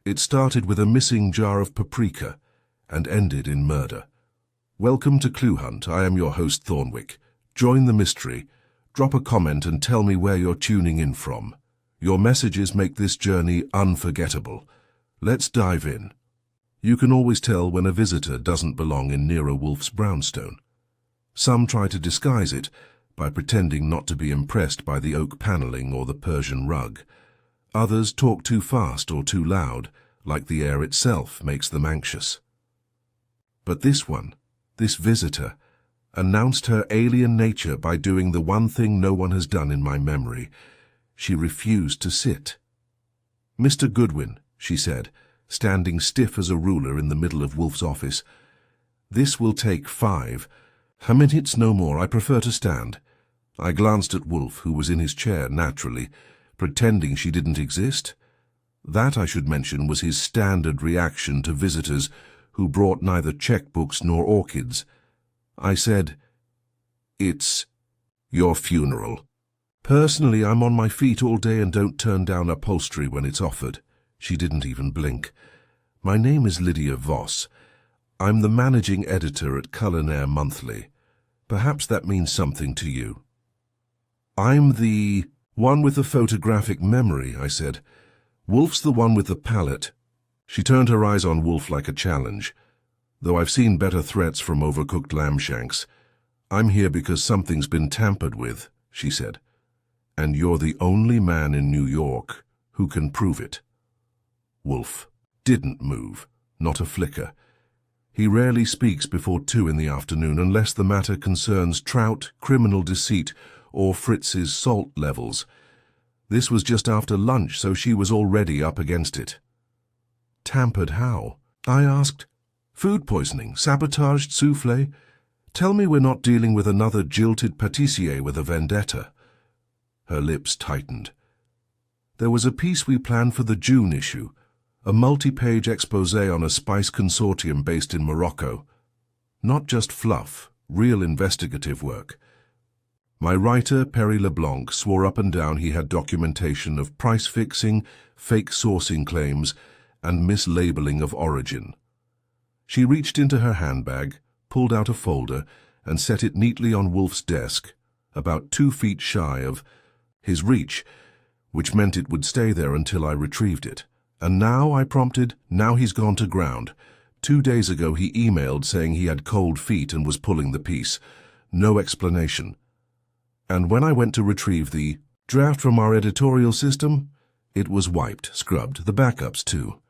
It started with a missing jar of paprika and ended in murder. Welcome to Clue Hunt. I am your host, Thornwick. Join the mystery. Drop a comment and tell me where you're tuning in from. Your messages make this journey unforgettable. Let's dive in. You can always tell when a visitor doesn't belong in Nero Wolfe's brownstone. Some try to disguise it by pretending not to be impressed by the oak paneling or the Persian rug. Others talk too fast or too loud, like the air itself makes them anxious. But this visitor, announced her alien nature by doing the one thing no one has done in my memory. She refused to sit. "Mr. Goodwin," she said, standing stiff as a ruler in the middle of Wolfe's office, "this will take 5 minutes, no more. I prefer to stand." I glanced at Wolfe, who was in his chair naturally, pretending she didn't exist. That, I should mention, was his standard reaction to visitors who brought neither checkbooks nor orchids. I said, "It's your funeral. Personally, I'm on my feet all day and don't turn down upholstery when it's offered." She didn't even blink. "My name is Lydia Voss. I'm the managing editor at Culinaire Monthly. Perhaps that means something to you." "I'm the one with the photographic memory," I said. "Wolfe's the one with the palate." She turned her eyes on Wolfe like a challenge. "Though I've seen better threats from overcooked lamb shanks. I'm here because something's been tampered with," she said. "And you're the only man in New York who can prove it." Wolfe didn't move, not a flicker. He rarely speaks before 2 in the afternoon unless the matter concerns trout, criminal deceit, or Fritz's salt levels. This was just after lunch, so she was already up against it. "Tampered how?" I asked. "Food poisoning, sabotaged soufflé? Tell me we're not dealing with another jilted pâtissier with a vendetta." Her lips tightened. "There was a piece we planned for the June issue, a multi-page exposé on a spice consortium based in Morocco. Not just fluff, real investigative work. My writer, Perry LeBlanc, swore up and down he had documentation of price-fixing, fake sourcing claims, and mislabeling of origin." She reached into her handbag, pulled out a folder, and set it neatly on Wolfe's desk, about 2 feet shy of his reach, which meant it would stay there until I retrieved it. "And now," I prompted, "now he's gone to ground. 2 days ago he emailed saying he had cold feet and was pulling the piece. No explanation. And when I went to retrieve the draft from our editorial system, it was wiped, scrubbed, the backups too."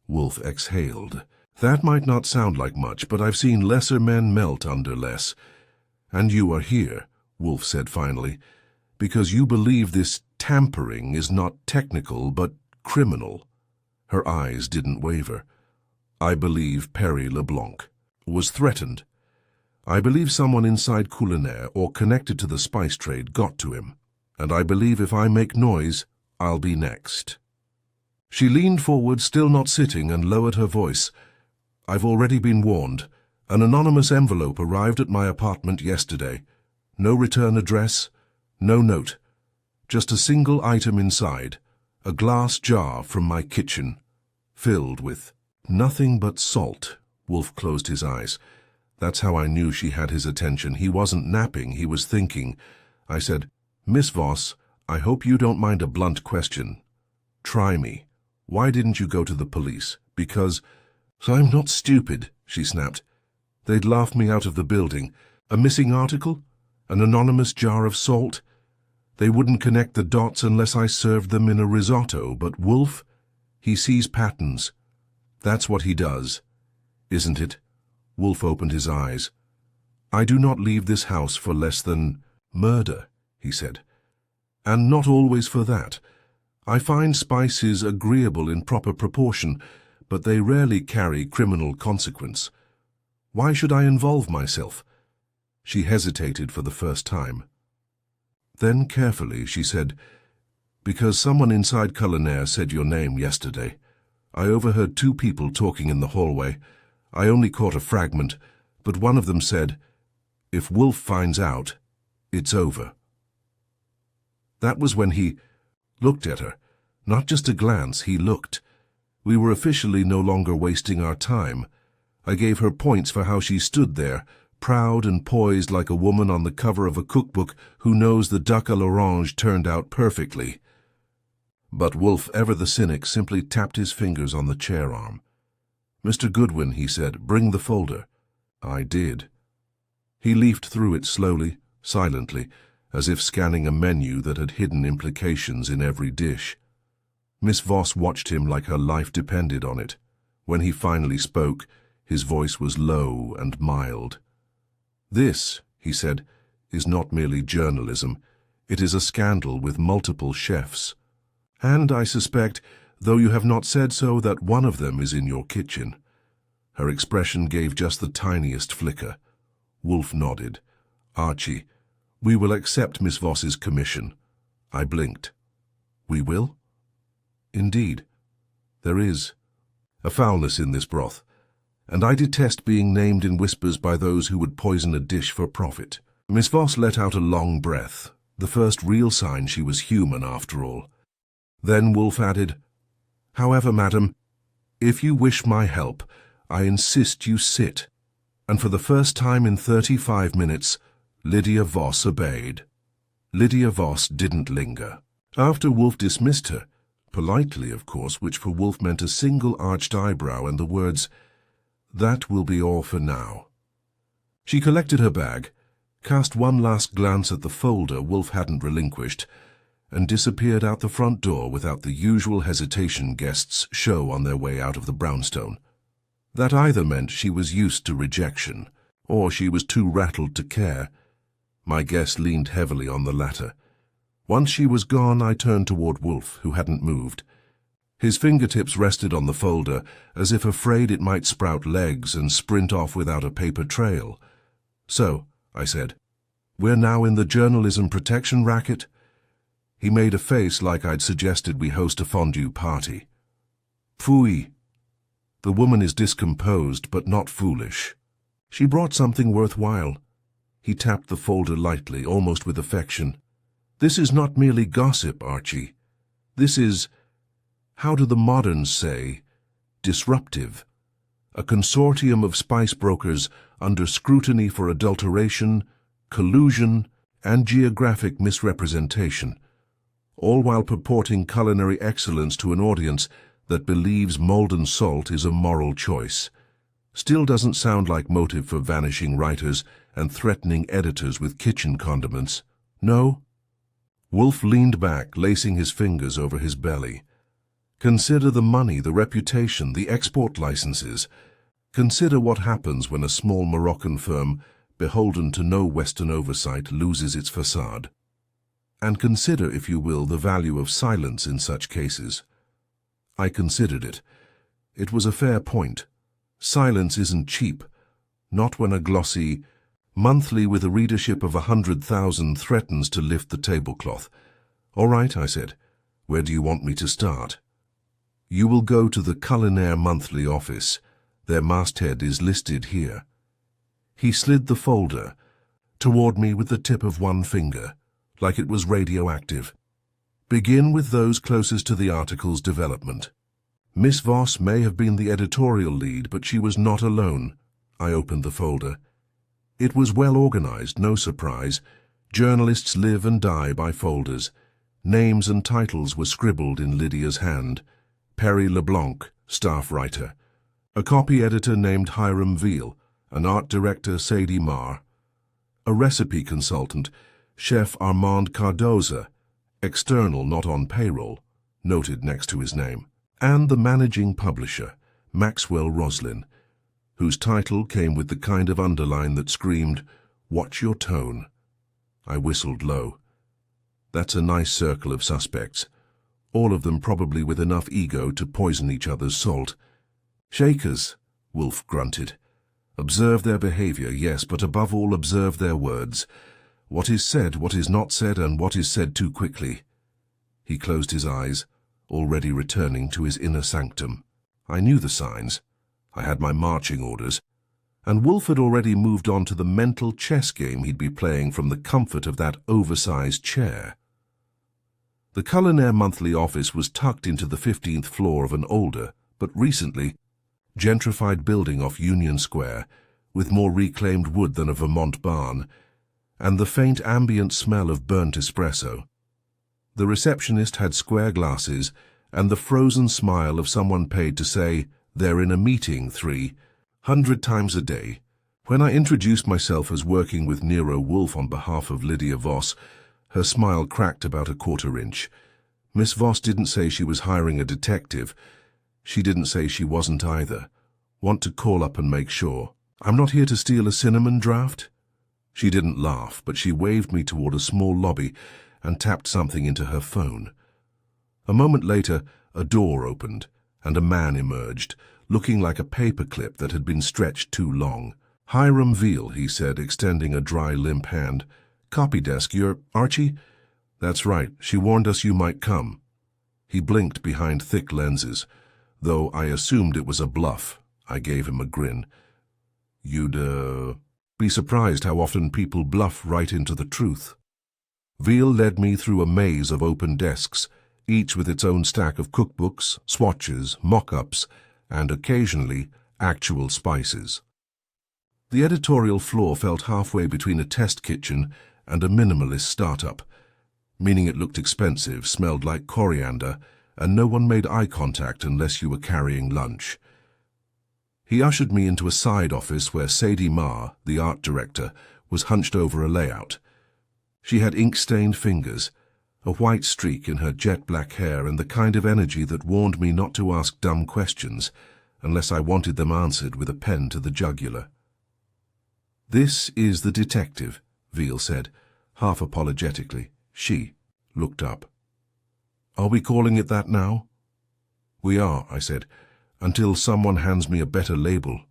Wolfe exhaled. "That might not sound like much, but I've seen lesser men melt under less. And you are here," Wolfe said finally, "because you believe this tampering is not technical but criminal." Her eyes didn't waver. "I believe Perry LeBlanc was threatened. I believe someone inside Culinaire or connected to the spice trade got to him. And I believe if I make noise, I'll be next." She leaned forward, still not sitting, and lowered her voice. "I've already been warned. An anonymous envelope arrived at my apartment yesterday. No return address, no note. Just a single item inside, a glass jar from my kitchen, filled with nothing but salt." Wolfe closed his eyes. That's how I knew she had his attention. He wasn't napping, he was thinking. I said, "Miss Voss, I hope you don't mind a blunt question. Try me. Why didn't you go to the police?" "Because—" "I'm not stupid," she snapped. "They'd laugh me out of the building. A missing article? An anonymous jar of salt? They wouldn't connect the dots unless I served them in a risotto. But Wolfe, he sees patterns. That's what he does, isn't it?" Wolfe opened his eyes. "I do not leave this house for less than murder," he said. "And not always for that. I find spices agreeable in proper proportion, but they rarely carry criminal consequence. Why should I involve myself?" She hesitated for the first time. Then carefully she said, "Because someone inside Culinaire said your name yesterday. I overheard 2 people talking in the hallway. I only caught a fragment, but one of them said, 'If Wolfe finds out, it's over.'" That was when he looked at her. Not just a glance, he looked, We were officially no longer wasting our time. I gave her points for how she stood there, proud and poised like a woman on the cover of a cookbook who knows the duck à l'orange turned out perfectly. But Wolfe, ever the cynic, simply tapped his fingers on the chair arm. "Mr. Goodwin," he said, "bring the folder." I did. He leafed through it slowly, silently, as if scanning a menu that had hidden implications in every dish. Miss Voss watched him like her life depended on it. When he finally spoke, his voice was low and mild. "This," he said, "is not merely journalism. It is a scandal with multiple chefs. And I suspect, though you have not said so, that one of them is in your kitchen." Her expression gave just the tiniest flicker. Wolfe nodded. "Archie, we will accept Miss Voss's commission." I blinked. "We will?" "Indeed. There is a foulness in this broth, and I detest being named in whispers by those who would poison a dish for profit." Miss Voss let out a long breath, the first real sign she was human after all. Then Wolfe added, "However, madam, if you wish my help, I insist you sit." And for the first time in 35 minutes, Lydia Voss obeyed. Lydia Voss didn't linger. After Wolfe dismissed her, politely of course, which for Wolfe meant a single arched eyebrow and the words, "That will be all for now," she collected her bag, cast one last glance at the folder Wolfe hadn't relinquished, and disappeared out the front door without the usual hesitation guests show on their way out of the brownstone. That either meant she was used to rejection, or she was too rattled to care. My guess leaned heavily on the latter. Once she was gone, I turned toward Wolfe, who hadn't moved. His fingertips rested on the folder, as if afraid it might sprout legs and sprint off without a paper trail. "So," I said, "we're now in the journalism protection racket?" He made a face like I'd suggested we host a fondue party. "Phooey." The woman is discomposed, but not foolish. She brought something worthwhile. He tapped the folder lightly, almost with affection. "This is not merely gossip, Archie. This is, how do the moderns say, disruptive. A consortium of spice brokers under scrutiny for adulteration, collusion, and geographic misrepresentation, all while purporting culinary excellence to an audience that believes molten salt is a moral choice. Still doesn't sound like motive for vanishing writers and threatening editors with kitchen condiments. No?" Wolfe leaned back, lacing his fingers over his belly. "Consider the money, the reputation, the export licenses. Consider what happens when a small Moroccan firm, beholden to no Western oversight, loses its facade. And consider, if you will, the value of silence in such cases." I considered it. It was a fair point. Silence isn't cheap, not when a glossy monthly with a readership of 100,000 threatens to lift the tablecloth. "All right," I said. "Where do you want me to start?" "You will go to the Culinaire Monthly office. Their masthead is listed here." He slid the folder toward me with the tip of one finger, like it was radioactive. "Begin with those closest to the article's development. Miss Voss may have been the editorial lead, but she was not alone." I opened the folder. It was well organized, no surprise. Journalists live and die by folders. Names and titles were scribbled in Lydia's hand. Perry LeBlanc, staff writer. A copy editor named Hiram Veal. An art director, Sadie Marr. A recipe consultant, Chef Armand Cardoza. External, not on payroll, noted next to his name. And the managing publisher, Maxwell Roslin, whose title came with the kind of underline that screamed, "Watch your tone." I whistled low. That's a nice circle of suspects, all of them probably with enough ego to poison each other's salt. "Shakers," Wolfe grunted. "Observe their behavior, yes, but above all observe their words. What is said, what is not said, and what is said too quickly." He closed his eyes, already returning to his inner sanctum. I knew the signs. I had my marching orders, and Wolfe had already moved on to the mental chess game he'd be playing from the comfort of that oversized chair. The Culinaire Monthly office was tucked into the 15th floor of an older, but recently, gentrified building off Union Square, with more reclaimed wood than a Vermont barn, and the faint ambient smell of burnt espresso. The receptionist had square glasses and the frozen smile of someone paid to say, "They're in a meeting 300 times a day." When I introduced myself as working with Nero Wolfe on behalf of Lydia Voss, her smile cracked about a quarter-inch. Miss Voss didn't say she was hiring a detective. She didn't say she wasn't either. Want to call up and make sure. "I'm not here to steal a cinnamon draft?" She didn't laugh, but she waved me toward a small lobby and tapped something into her phone. A moment later, a door opened, and a man emerged, looking like a paperclip that had been stretched too long. "Hiram Veal," he said, extending a dry, limp hand. "Copy desk, you're Archie?" "That's right. She warned us you might come." He blinked behind thick lenses, though I assumed it was a bluff. I gave him a grin. "You'd, be surprised how often people bluff right into the truth." Veal led me through a maze of open desks, each with its own stack of cookbooks, swatches, mock-ups, and occasionally actual spices. The editorial floor felt halfway between a test kitchen and a minimalist startup, meaning it looked expensive, smelled like coriander, and no one made eye contact unless you were carrying lunch. He ushered me into a side office where Sadie Ma, the art director, was hunched over a layout. She had ink-stained fingers, a white streak in her jet-black hair, and the kind of energy that warned me not to ask dumb questions unless I wanted them answered with a pen to the jugular. "This is the detective," Veal said, half apologetically. She looked up. "Are we calling it that now?" "We are," I said, "until someone hands me a better label.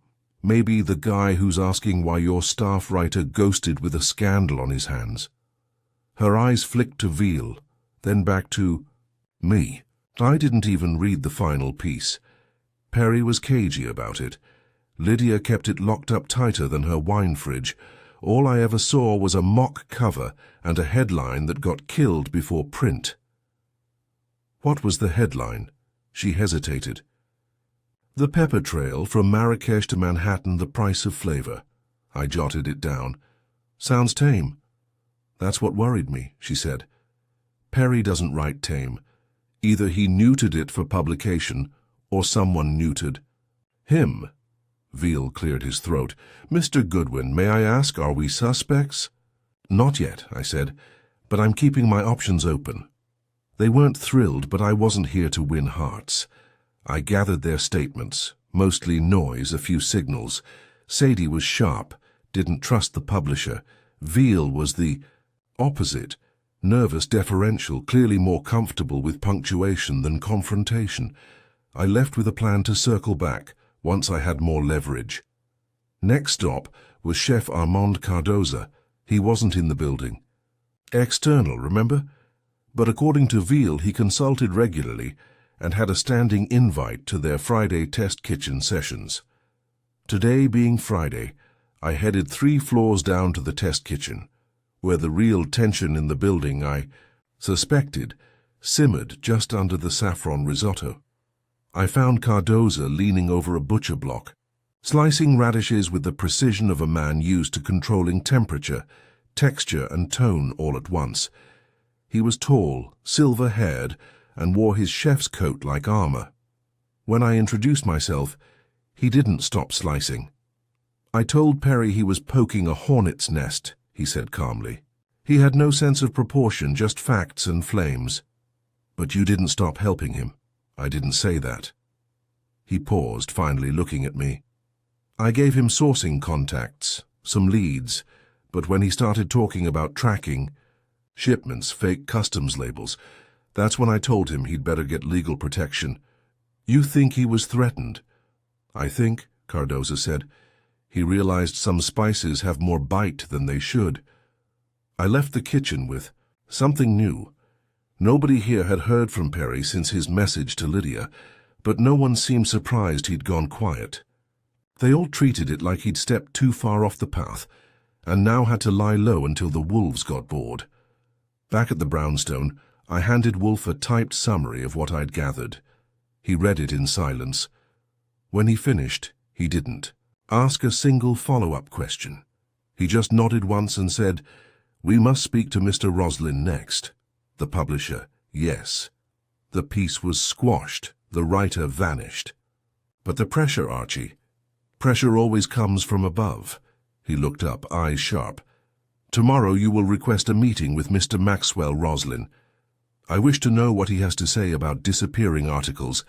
Maybe the guy who's asking why your staff writer ghosted with a scandal on his hands." Her eyes flicked to Veal, then back to me. I didn't even read the final piece. Perry was cagey about it. Lydia kept it locked up tighter than her wine fridge. All I ever saw was a mock cover and a headline that got killed before print. What was the headline? She hesitated. "The Pepper Trail from Marrakesh to Manhattan, the price of flavor." I jotted it down. "Sounds tame." "That's what worried me," she said. "Perry doesn't write tame. Either he neutered it for publication, or someone neutered him." Veal cleared his throat. "Mr. Goodwin, may I ask, are we suspects?" "Not yet," I said, "but I'm keeping my options open." They weren't thrilled, but I wasn't here to win hearts. I gathered their statements, mostly noise, a few signals. Sadie was sharp, didn't trust the publisher. Veal was the opposite, nervous, deferential, clearly more comfortable with punctuation than confrontation. I left with a plan to circle back once I had more leverage. Next stop was Chef Armand Cardoza. He wasn't in the building. External, remember? But according to Veal, he consulted regularly and had a standing invite to their Friday test kitchen sessions. Today being Friday, I headed 3 floors down to the test kitchen, where the real tension in the building, I suspected, simmered just under the saffron risotto. I found Cardoza leaning over a butcher block, slicing radishes with the precision of a man used to controlling temperature, texture, and tone all at once. He was tall, silver-haired, and wore his chef's coat like armor. When I introduced myself, he didn't stop slicing. "I told Perry he was poking a hornet's nest," he said calmly. "He had no sense of proportion, just facts and flames." "But you didn't stop helping him." "I didn't say that." He paused, finally looking at me. "I gave him sourcing contacts, some leads, but when he started talking about tracking, shipments, fake customs labels, that's when I told him he'd better get legal protection." "You think he was threatened?" "I think," Cardoza said, "he realized some spices have more bite than they should." I left the kitchen with something new. Nobody here had heard from Perry since his message to Lydia, but no one seemed surprised he'd gone quiet. They all treated it like he'd stepped too far off the path, and now had to lie low until the wolves got bored. Back at the brownstone, I handed Wolfe a typed summary of what I'd gathered. He read it in silence, When he finished, he didn't ask a single follow-up question. He just nodded once and said, "We must speak to Mr. Roslin next." The publisher, yes. The piece was squashed. The writer vanished. But the pressure, Archie. Pressure always comes from above. He looked up, eyes sharp. "Tomorrow you will request a meeting with Mr. Maxwell Roslin. I wish to know what he has to say about disappearing articles,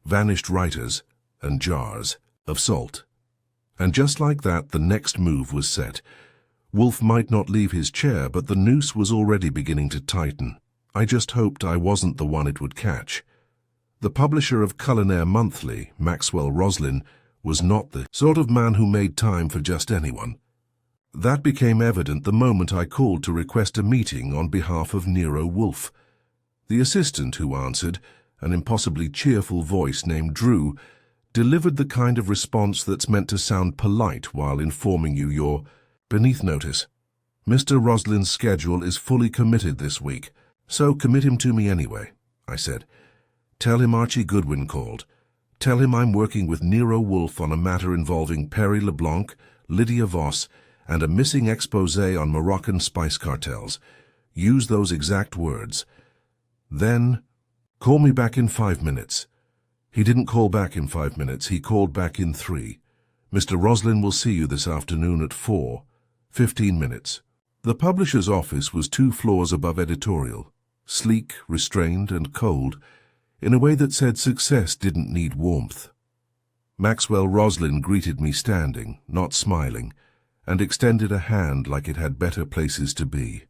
vanished writers, and jars of salt." And just like that, the next move was set. Wolfe might not leave his chair, but the noose was already beginning to tighten. I just hoped I wasn't the one it would catch. The publisher of Culinaire Monthly, Maxwell Roslin, was not the sort of man who made time for just anyone. That became evident the moment I called to request a meeting on behalf of Nero Wolfe. The assistant who answered, an impossibly cheerful voice named Drew, delivered the kind of response that's meant to sound polite while informing you you're beneath notice. "Mr. Roslin's schedule is fully committed this week, so commit him to me anyway," I said. "Tell him Archie Goodwin called. Tell him I'm working with Nero Wolfe on a matter involving Perry LeBlanc, Lydia Voss, and a missing exposé on Moroccan spice cartels. Use those exact words. Then, call me back in 5 minutes." He didn't call back in 5 minutes, he called back in 3. "Mr. Roslin will see you this afternoon at 4. 15 minutes. The publisher's office was 2 floors above editorial, sleek, restrained, and cold, in a way that said success didn't need warmth. Maxwell Roslin greeted me standing, not smiling, and extended a hand like it had better places to be.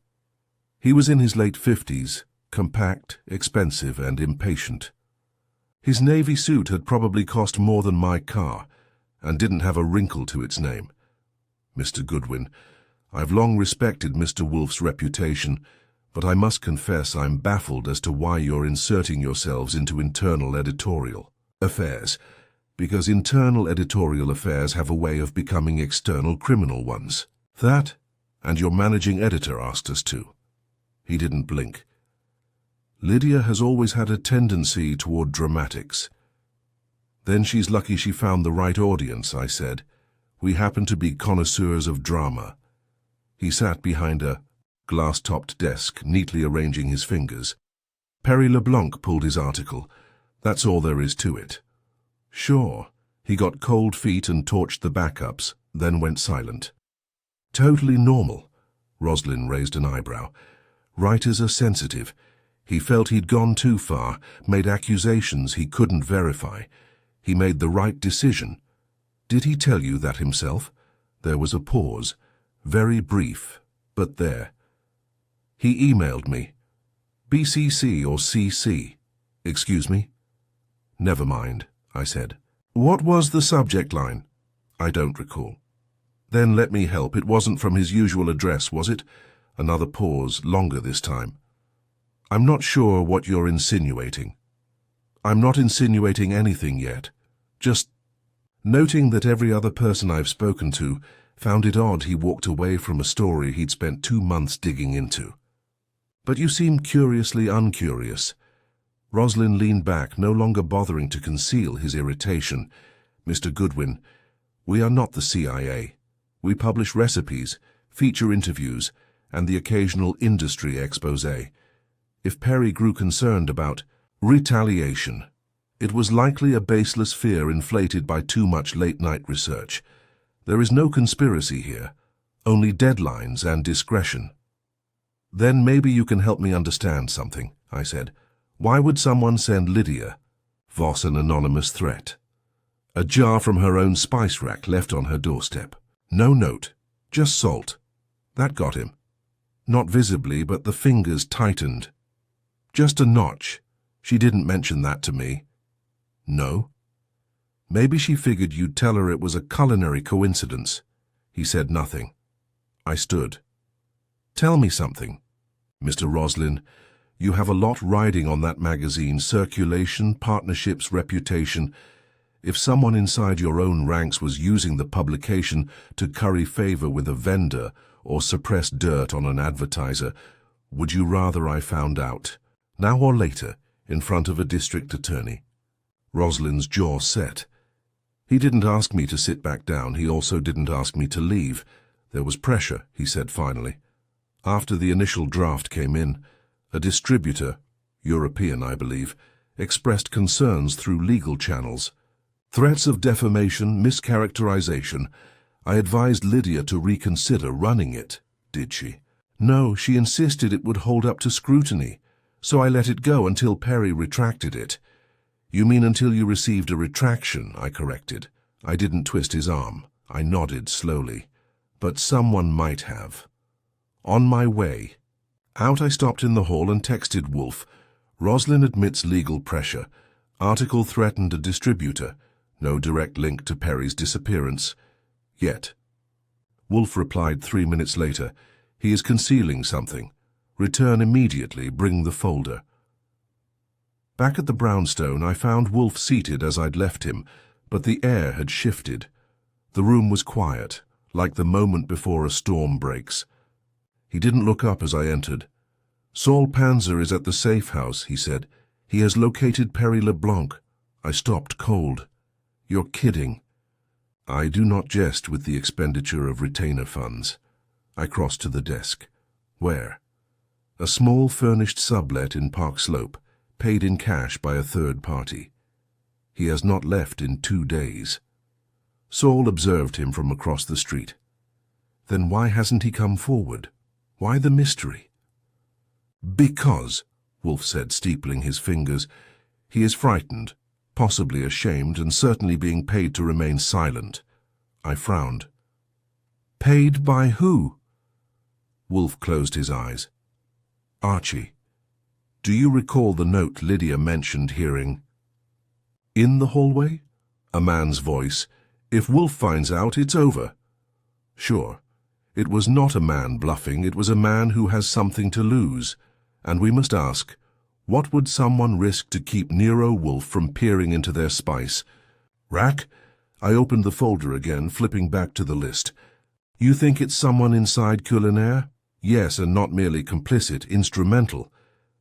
He was in his late 50s, compact, expensive, and impatient. His navy suit had probably cost more than my car, and didn't have a wrinkle to its name. "Mr. Goodwin, I've long respected Mr. Wolfe's reputation, but I must confess I'm baffled as to why you're inserting yourselves into internal editorial affairs, because internal editorial affairs have a way of becoming external criminal ones. That, and your managing editor asked us to." He didn't blink. "Lydia has always had a tendency toward dramatics." "Then she's lucky she found the right audience," I said. "We happen to be connoisseurs of drama." He sat behind a glass-topped desk, neatly arranging his fingers. "Perry LeBlanc pulled his article. That's all there is to it." "Sure." He got cold feet and torched the backups, then went silent. "Totally normal." Roslin raised an eyebrow. "Writers are sensitive. He felt he'd gone too far, made accusations he couldn't verify. He made the right decision. Did he tell you that himself?" There was a pause, very brief, but there. "He emailed me." "BCC or CC? Excuse me?" "Never mind," I said. "What was the subject line?" "I don't recall." "Then let me help. It wasn't from his usual address, was it?" Another pause, longer this time. "I'm not sure what you're insinuating." "I'm not insinuating anything yet. Just noting that every other person I've spoken to found it odd he walked away from a story he'd spent 2 months digging into. But you seem curiously uncurious." Roslin leaned back, no longer bothering to conceal his irritation. "Mr. Goodwin, we are not the CIA. We publish recipes, feature interviews, and the occasional industry exposé. If Perry grew concerned about retaliation, it was likely a baseless fear inflated by too much late-night research. There is no conspiracy here, only deadlines and discretion." "Then maybe you can help me understand something," I said. "Why would someone send Lydia Voss an anonymous threat? A jar from her own spice rack left on her doorstep. No note, just salt. That got him. Not visibly, but the fingers tightened. Just a notch. She didn't mention that to me." "No?" "Maybe she figured you'd tell her it was a culinary coincidence." He said nothing. I stood. "Tell me something. Mr. Roslin, you have a lot riding on that magazine, circulation, partnerships, reputation. If someone inside your own ranks was using the publication to curry favor with a vendor or suppress dirt on an advertiser, would you rather I found out, now or later, in front of a district attorney?" Roslin's jaw set. He didn't ask me to sit back down. He also didn't ask me to leave. There was pressure, he said finally. After the initial draft came in, a distributor, European I believe, expressed concerns through legal channels. Threats of defamation, mischaracterization. I advised Lydia to reconsider running it. Did she? No, she insisted it would hold up to scrutiny, so I let it go until Perry retracted it. You mean until you received a retraction, I corrected. I didn't twist his arm. I nodded slowly. But someone might have. On my way. Out I stopped in the hall and texted Wolfe. Roslyn admits legal pressure. Article threatened a distributor. No direct link to Perry's disappearance. Yet. Wolfe replied 3 minutes later. He is concealing something. Return immediately, bring the folder. Back at the brownstone, I found Wolfe seated as I'd left him, but the air had shifted. The room was quiet, like the moment before a storm breaks. He didn't look up as I entered. Saul Panzer is at the safe house, he said. He has located Perry LeBlanc. I stopped cold. You're kidding. I do not jest with the expenditure of retainer funds. I crossed to the desk. Where? A small furnished sublet in Park Slope, paid in cash by a third party. He has not left in 2 days. Saul observed him from across the street. Then why hasn't he come forward? Why the mystery? Because, Wolfe said, steepling his fingers, he is frightened, possibly ashamed, and certainly being paid to remain silent. I frowned. Paid by who? Wolfe closed his eyes. Archie. Do you recall the note Lydia mentioned hearing? In the hallway? A man's voice. If Wolfe finds out, it's over. Sure. It was not a man bluffing, it was a man who has something to lose. And we must ask, what would someone risk to keep Nero Wolfe from peering into their spice? Rack? I opened the folder again, flipping back to the list. You think it's someone inside Culinaire? Yes, and not merely complicit, instrumental.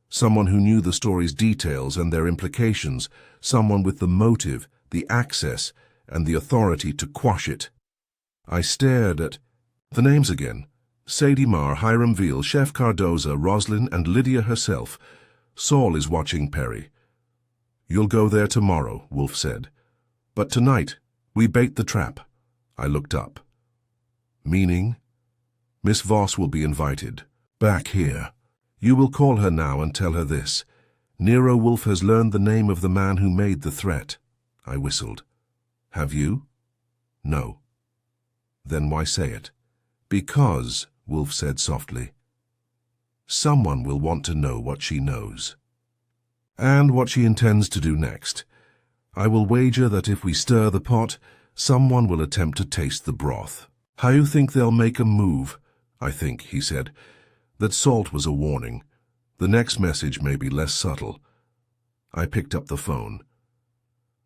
Someone who knew the story's details and their implications, someone with the motive, the access, and the authority to quash it. I stared at the names again. Sadie Marr, Hiram Veal, Chef Cardoza, Roslyn, and Lydia herself. Saul is watching Perry. You'll go there tomorrow, Wolfe said. But tonight, we bait the trap. I looked up. Meaning? Miss Voss will be invited. Back here. You will call her now and tell her this. Nero Wolfe has learned the name of the man who made the threat. I whistled. Have you? No. Then why say it? Because, Wolfe said softly, someone will want to know what she knows. And what she intends to do next. I will wager that if we stir the pot, someone will attempt to taste the broth. How you think they'll make a move? I think, he said, that salt was a warning. The next message may be less subtle. I picked up the phone.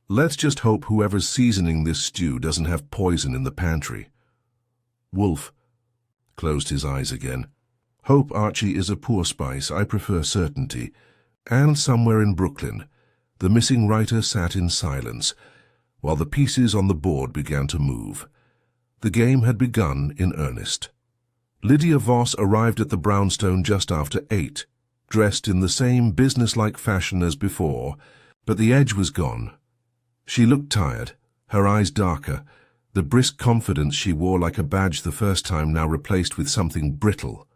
Let's just hope whoever's seasoning this stew doesn't have poison in the pantry. Wolfe closed his eyes again. Hope, Archie, is a poor spice. I prefer certainty. And somewhere in Brooklyn, the missing writer sat in silence, while the pieces on the board began to move. The game had begun in earnest. Lydia Voss arrived at the brownstone just after 8, dressed in the same businesslike fashion as before, but the edge was gone. She looked tired, her eyes darker, the brisk confidence she wore like a badge the first time now replaced with something brittle.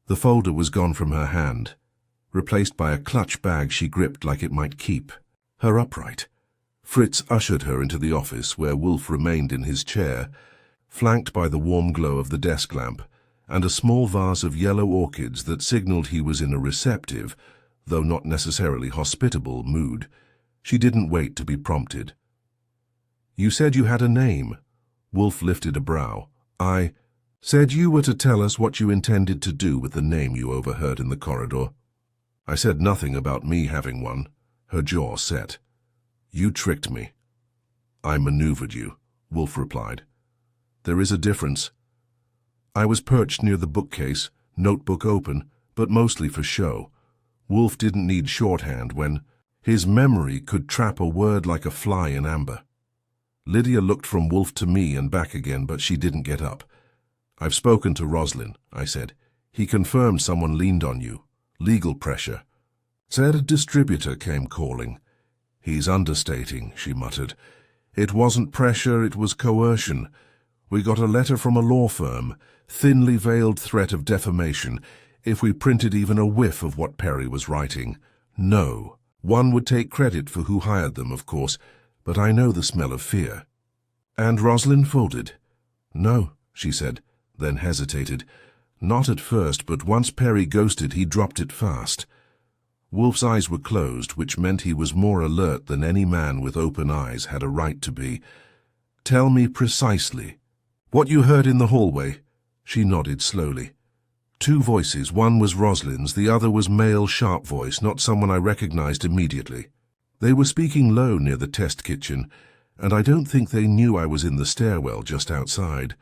The folder was gone from her hand, replaced by a clutch bag she gripped like it might keep her upright. Fritz ushered her into the office, where Wolfe remained in his chair, flanked by the warm glow of the desk lamp, and a small vase of yellow orchids that signaled he was in a receptive, though not necessarily hospitable, mood. She didn't wait to be prompted. You said you had a name. Wolfe lifted a brow. I said you were to tell us what you intended to do with the name you overheard in the corridor. I said nothing about me having one. Her jaw set. You tricked me. I maneuvered you, Wolfe replied. There is a difference. I was perched near the bookcase, notebook open, but mostly for show. Wolfe didn't need shorthand when his memory could trap a word like a fly in amber. Lydia looked from Wolfe to me and back again, but she didn't get up. "I've spoken to Roslin," I said. "He confirmed someone leaned on you. Legal pressure." Said a distributor came calling. "He's understating," she muttered. "It wasn't pressure, it was coercion. We got a letter from a law firm, thinly veiled threat of defamation, if we printed even a whiff of what Perry was writing. No. One would take credit for who hired them, of course, but I know the smell of fear." "And Roslin folded?" "No," she said, then hesitated. "Not at first, but once Perry ghosted, he dropped it fast." Wolfe's eyes were closed, which meant he was more alert than any man with open eyes had a right to be. "Tell me precisely." "What you heard in the hallway?" She nodded slowly. Two voices, one was Roslin's, the other was male, sharp voice, not someone I recognized immediately. They were speaking low near the test kitchen, and I don't think they knew I was in the stairwell just outside.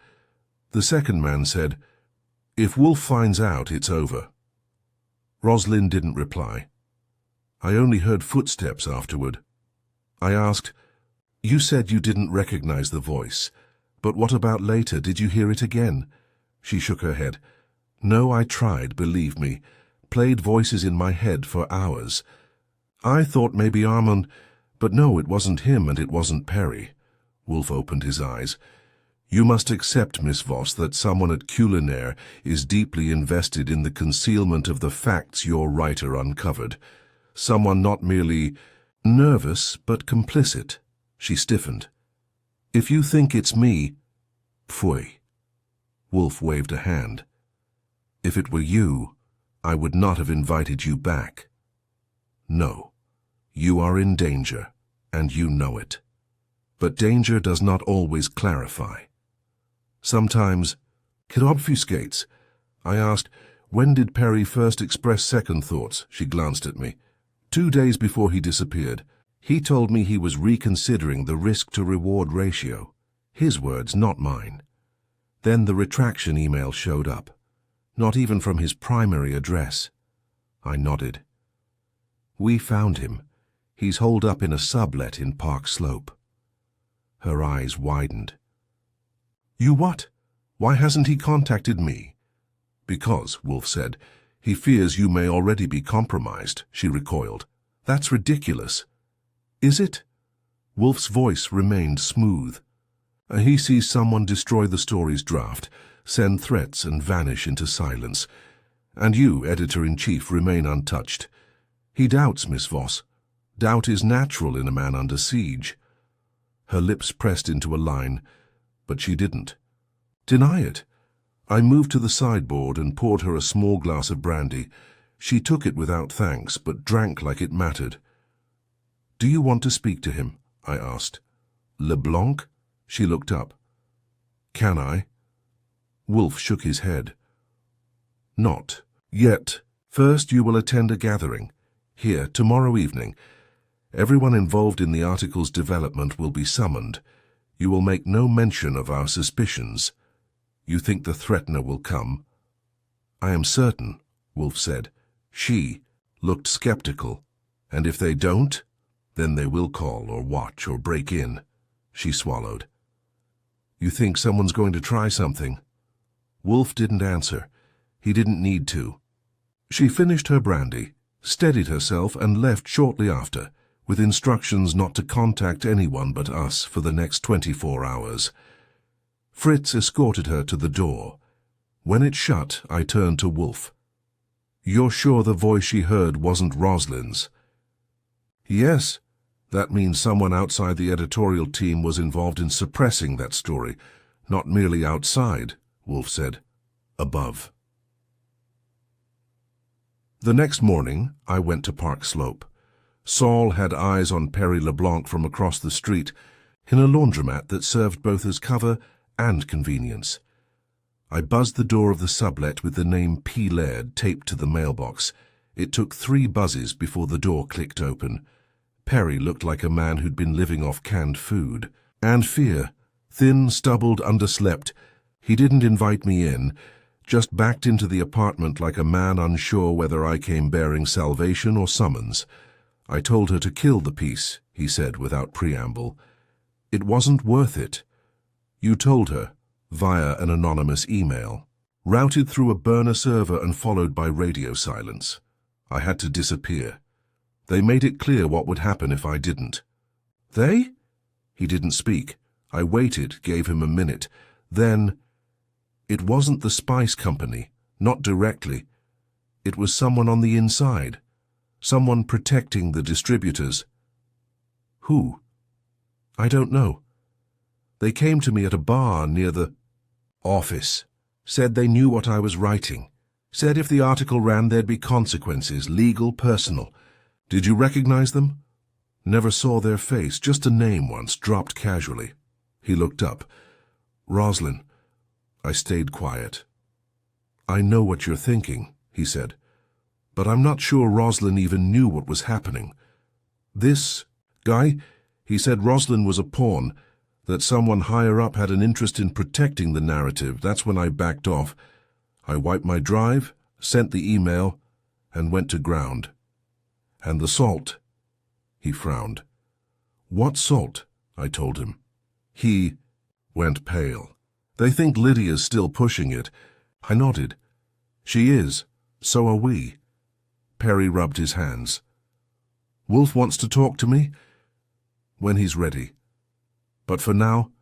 The second man said, "If Wolfe finds out, it's over." Roslin didn't reply. I only heard footsteps afterward. I asked, "You said you didn't recognize the voice, but what about later? Did you hear it again?" She shook her head. "No, I tried, believe me. Played voices in my head for hours. I thought maybe Armand, but no, it wasn't him and it wasn't Perry." Wolfe opened his eyes. "You must accept, Miss Voss, that someone at Culinaire is deeply invested in the concealment of the facts your writer uncovered. Someone not merely nervous, but complicit." She stiffened. "If you think it's me—" "Pfui." Wolfe waved a hand. "If it were you, I would not have invited you back. No, you are in danger, and you know it. But danger does not always clarify. Sometimes it obfuscates." I asked, "When did Perry first express second thoughts?" She glanced at me. "2 days before he disappeared. He told me he was reconsidering the risk-to-reward ratio. His words, not mine. Then the retraction email showed up. Not even from his primary address." I nodded. "We found him. He's holed up in a sublet in Park Slope." Her eyes widened. "You what? Why hasn't he contacted me?" "Because," Wolfe said, "he fears you may already be compromised." She recoiled. "That's ridiculous." "Is it?" Wolfe's voice remained smooth. "He sees someone destroy the story's draft, send threats and vanish into silence. And you, editor-in-chief, remain untouched. He doubts, Miss Voss. Doubt is natural in a man under siege." Her lips pressed into a line, but she didn't. "Deny it." I moved to the sideboard and poured her a small glass of brandy. She took it without thanks, but drank like it mattered. "Do you want to speak to him?" I asked. "LeBlanc?" She looked up. "Can I?" Wolfe shook his head. "Not yet. First you will attend a gathering. Here, tomorrow evening. Everyone involved in the article's development will be summoned. You will make no mention of our suspicions. You think the threatener will come?" "I am certain," Wolfe said. She looked skeptical. "And if they don't, then they will call or watch or break in." She swallowed. "You think someone's going to try something?" Wolfe didn't answer. He didn't need to. She finished her brandy, steadied herself, and left shortly after, with instructions not to contact anyone but us for the next 24 hours. Fritz escorted her to the door. When it shut, I turned to Wolfe. "You're sure the voice she heard wasn't Roslin's?" "Yes. That means someone outside the editorial team was involved in suppressing that story, not merely outside," Wolfe said. "Above." The next morning, I went to Park Slope. Saul had eyes on Perry LeBlanc from across the street, in a laundromat that served both as cover and convenience. I buzzed the door of the sublet with the name P. Laird taped to the mailbox. It took 3 buzzes before the door clicked open. Perry looked like a man who'd been living off canned food. And fear. Thin, stubbled, underslept. He didn't invite me in, just backed into the apartment like a man unsure whether I came bearing salvation or summons. "I told her to kill the piece," he said without preamble. It wasn't worth it. You told her, via an anonymous email, routed through a burner server and followed by radio silence. I had to disappear. They made it clear what would happen if I didn't. They? He didn't speak. I waited, gave him a minute. Then, it wasn't the spice company, not directly. It was someone on the inside. Someone protecting the distributors. Who? I don't know. They came to me at a bar near the office. Said they knew what I was writing. Said if the article ran there'd be consequences, legal, personal. Did you recognize them? Never saw their face, just a name once, dropped casually. He looked up. Roslyn. I stayed quiet. I know what you're thinking, he said, but I'm not sure Roslyn even knew what was happening. This guy, he said Roslyn was a pawn, that someone higher up had an interest in protecting the narrative. That's when I backed off. I wiped my drive, sent the email, and went to ground. And the salt. He frowned. What salt? I told him. He went pale. They think Lydia's still pushing it. I nodded. She is. So are we. Perry rubbed his hands. Wolfe wants to talk to me? When he's ready. But for now,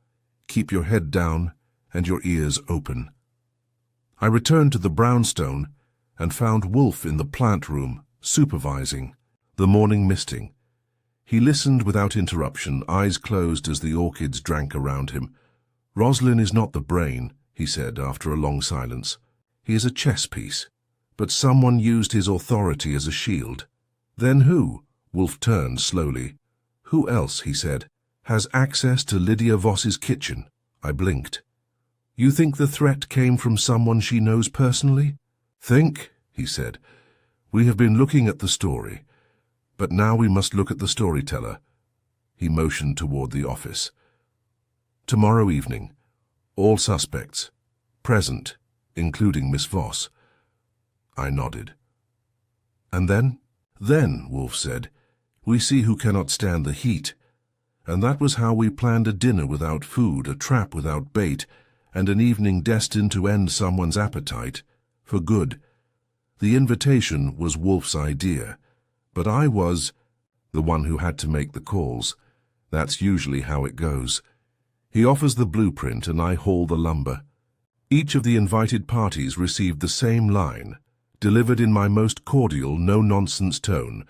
keep your head down and your ears open. I returned to the brownstone and found Wolfe in the plant room, supervising, the morning misting. He listened without interruption, eyes closed as the orchids drank around him. Roslyn is not the brain, he said after a long silence. He is a chess piece. But someone used his authority as a shield. Then who? Wolfe turned slowly. Who else, he said, has access to Lydia Voss's kitchen? I blinked. You think the threat came from someone she knows personally? Think, he said. We have been looking at the story. But now we must look at the storyteller. He motioned toward the office. Tomorrow evening, all suspects, present, including Miss Voss. I nodded. And then? Then, Wolfe said, we see who cannot stand the heat. And that was how we planned a dinner without food, a trap without bait, and an evening destined to end someone's appetite, for good. The invitation was Wolfe's idea, but I was the one who had to make the calls. That's usually how it goes. He offers the blueprint and I haul the lumber. Each of the invited parties received the same line, delivered in my most cordial, no-nonsense tone.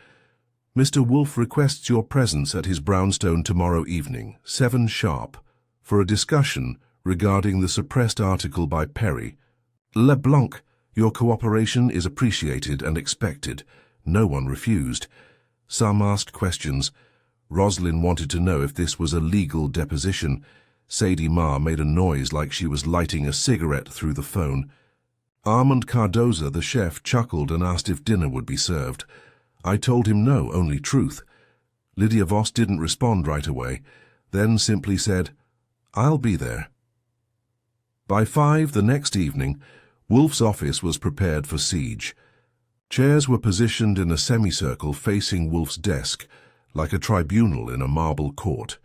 Mr. Wolfe requests your presence at his brownstone tomorrow evening, 7 sharp, for a discussion regarding the suppressed article by Perry. LeBlanc, your cooperation is appreciated and expected. No one refused. Some asked questions. Roslyn wanted to know if this was a legal deposition. Sadie Marr made a noise like she was lighting a cigarette through the phone. Armand Cardoza, the chef, chuckled and asked if dinner would be served. I told him no, only truth. Lydia Voss didn't respond right away, then simply said, I'll be there. By 5 the next evening, Wolfe's office was prepared for siege. Chairs were positioned in a semicircle facing Wolfe's desk, like a tribunal in a marble court.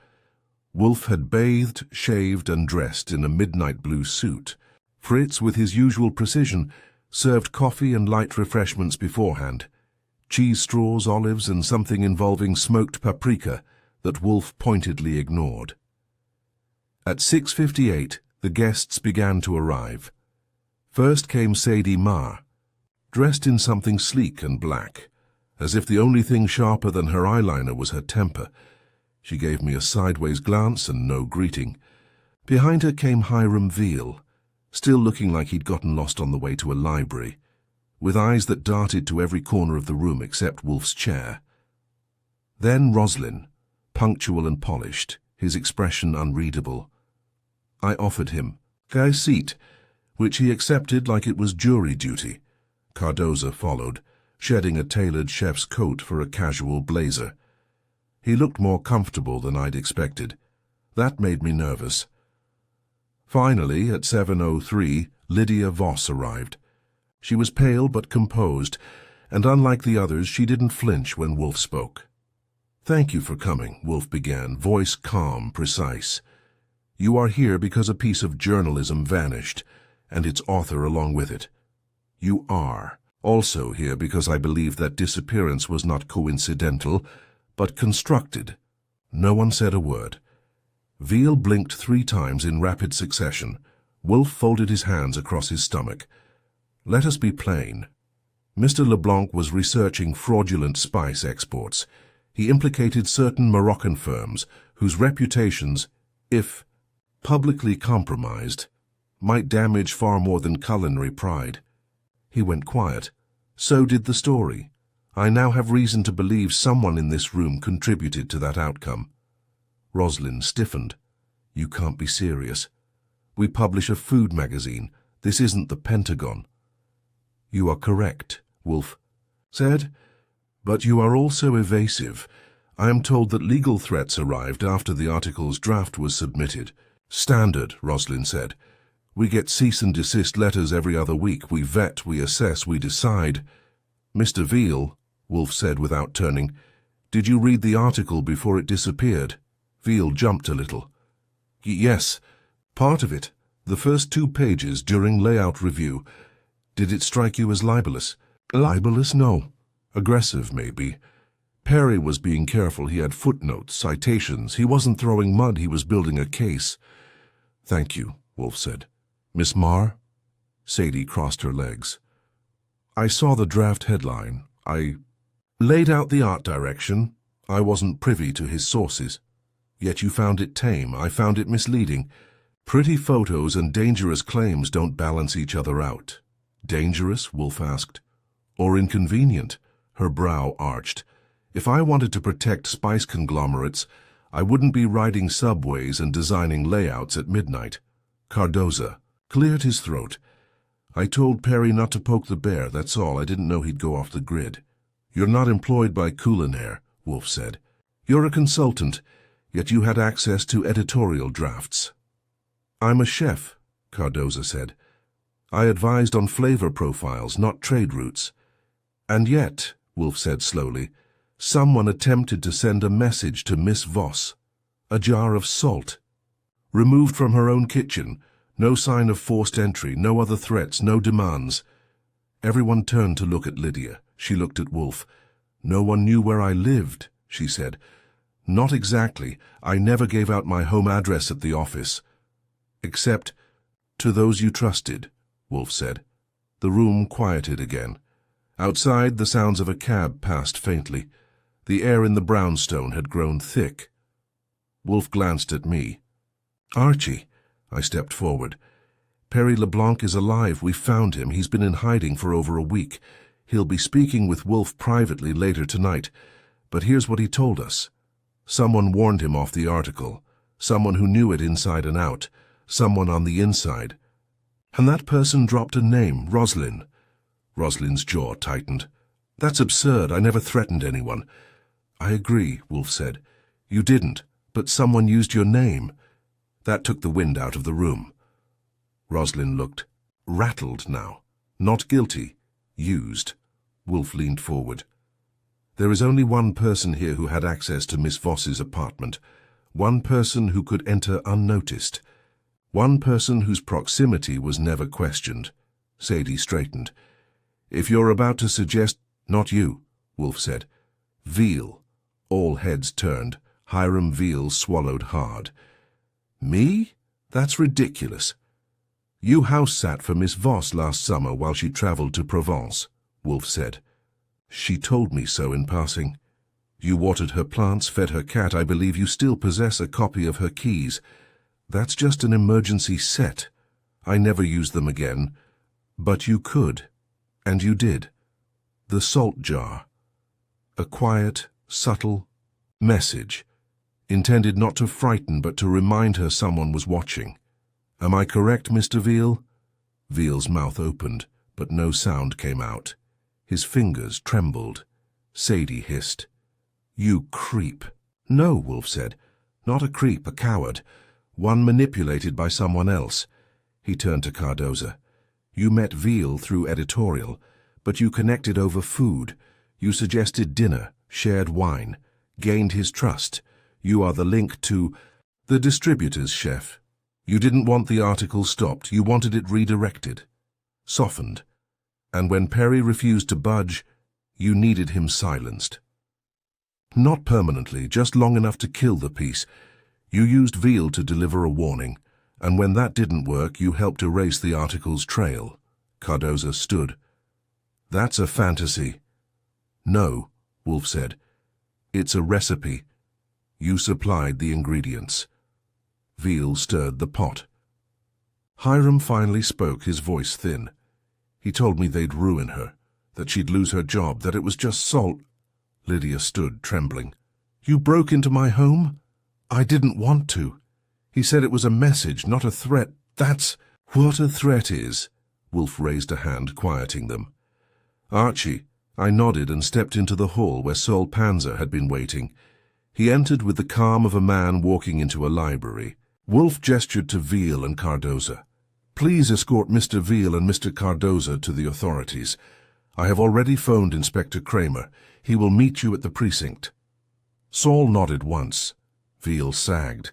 Wolfe had bathed, shaved, and dressed in a midnight blue suit. Fritz, with his usual precision, served coffee and light refreshments beforehand. Cheese straws, olives, and something involving smoked paprika that Wolfe pointedly ignored. At 6:58, the guests began to arrive. First came Sadie Marr, dressed in something sleek and black, as if the only thing sharper than her eyeliner was her temper. She gave me a sideways glance and no greeting. Behind her came Hiram Veal, still looking like he'd gotten lost on the way to a library, with eyes that darted to every corner of the room except Wolfe's chair. Then Roslyn, punctual and polished, his expression unreadable. I offered him a seat, which he accepted like it was jury duty. Cardoza followed, shedding a tailored chef's coat for a casual blazer. He looked more comfortable than I'd expected. That made me nervous. Finally, at 7:03, Lydia Voss arrived. She was pale but composed, and unlike the others, she didn't flinch when Wolfe spoke. Thank you for coming, Wolfe began, voice calm, precise. You are here because a piece of journalism vanished, and its author along with it. You are also here because I believe that disappearance was not coincidental, but constructed. No one said a word. Veal blinked 3 times in rapid succession. Wolfe folded his hands across his stomach. Let us be plain. Mr. Leblanc was researching fraudulent spice exports. He implicated certain Moroccan firms whose reputations, if publicly compromised, might damage far more than culinary pride. He went quiet. So did the story. I now have reason to believe someone in this room contributed to that outcome. Rosalind stiffened. You can't be serious. We publish a food magazine. This isn't the Pentagon. You are correct, Wolfe said, but you are also evasive. I am told that legal threats arrived after the article's draft was submitted. Standard, Rosalind said. We get cease and desist letters every other week. We vet, we assess, we decide. Mr. Veal, Wolfe said without turning, did you read the article before it disappeared? Veal jumped a little. Yes, part of it. The first 2 pages during layout review. Did it strike you as libelous? Libelous? No. Aggressive, maybe. Perry was being careful. He had footnotes, citations. He wasn't throwing mud. He was building a case. Thank you, Wolfe said. Miss Marr? Sadie crossed her legs. I saw the draft headline. I laid out the art direction. I wasn't privy to his sources. Yet you found it tame. I found it misleading. Pretty photos and dangerous claims don't balance each other out. Dangerous? Wolfe asked. Or inconvenient? Her brow arched. If I wanted to protect spice conglomerates, I wouldn't be riding subways and designing layouts at midnight. Cardoza cleared his throat. I told Perry not to poke the bear, that's all. I didn't know he'd go off the grid. You're not employed by Culinaire, Wolfe said. You're a consultant, yet you had access to editorial drafts. I'm a chef, Cardoza said. I advised on flavor profiles, not trade routes. And yet, Wolfe said slowly, someone attempted to send a message to Miss Voss. A jar of salt. Removed from her own kitchen. No sign of forced entry, no other threats, no demands. Everyone turned to look at Lydia. She looked at Wolfe. No one knew where I lived, she said. Not exactly. I never gave out my home address at the office. Except to those you trusted, Wolfe said. The room quieted again. Outside, the sounds of a cab passed faintly. The air in the brownstone had grown thick. Wolfe glanced at me. Archie, I stepped forward. Perry LeBlanc is alive. We found him. He's been in hiding for over a week. He'll be speaking with Wolfe privately later tonight. But here's what he told us. Someone warned him off the article. Someone who knew it inside and out. Someone on the inside. And that person dropped a name, Rosalind. Rosalind's jaw tightened. That's absurd. I never threatened anyone. I agree, Wolfe said. You didn't, but someone used your name. That took the wind out of the room. Rosalind looked rattled now. Not guilty. Used. Wolfe leaned forward. There is only one person here who had access to Miss Voss's apartment. One person who could enter unnoticed. One person whose proximity was never questioned. Sadie straightened. If you're about to suggest... Not you, Wolfe said. Veal. All heads turned. Hiram Veal swallowed hard. Me? That's ridiculous. You house-sat for Miss Voss last summer while she travelled to Provence, Wolfe said. She told me so in passing. You watered her plants, fed her cat. I believe you still possess a copy of her keys. That's just an emergency set. I never used them again. But you could. And you did. The salt jar. A quiet, subtle message. Intended not to frighten, but to remind her someone was watching. Am I correct, Mr. Veal? Veal's mouth opened, but no sound came out. His fingers trembled. Sadie hissed. You creep. No, Wolfe said. Not a creep, a coward. One manipulated by someone else. He turned to Cardoza. You met Veal through editorial, but you connected over food. You suggested dinner, shared wine. gained his trust. You are the link to the distributors, chef. You didn't want the article stopped, you wanted it redirected, softened. And when Perry refused to budge, you needed him silenced. Not permanently, just long enough to kill the piece. You used Veal to deliver a warning, and when that didn't work, you helped erase the article's trail. Cardoza stood. That's a fantasy. No, Wolfe said. It's a recipe. You supplied the ingredients. Veal stirred the pot. Hiram finally spoke, his voice thin. He told me they'd ruin her, that she'd lose her job, that it was just salt. Lydia stood, trembling. You broke into my home? I didn't want to. He said it was a message, not a threat. That's what a threat is. Wolfe raised a hand, quieting them. Archie. I nodded and stepped into the hall where Sol Panzer had been waiting. He entered with the calm of a man walking into a library. Wolfe gestured to Veal and Cardoza. Please escort Mr. Veal and Mr. Cardoza to the authorities. I have already phoned Inspector Kramer. He will meet you at the precinct. Sol nodded once. Veal sagged.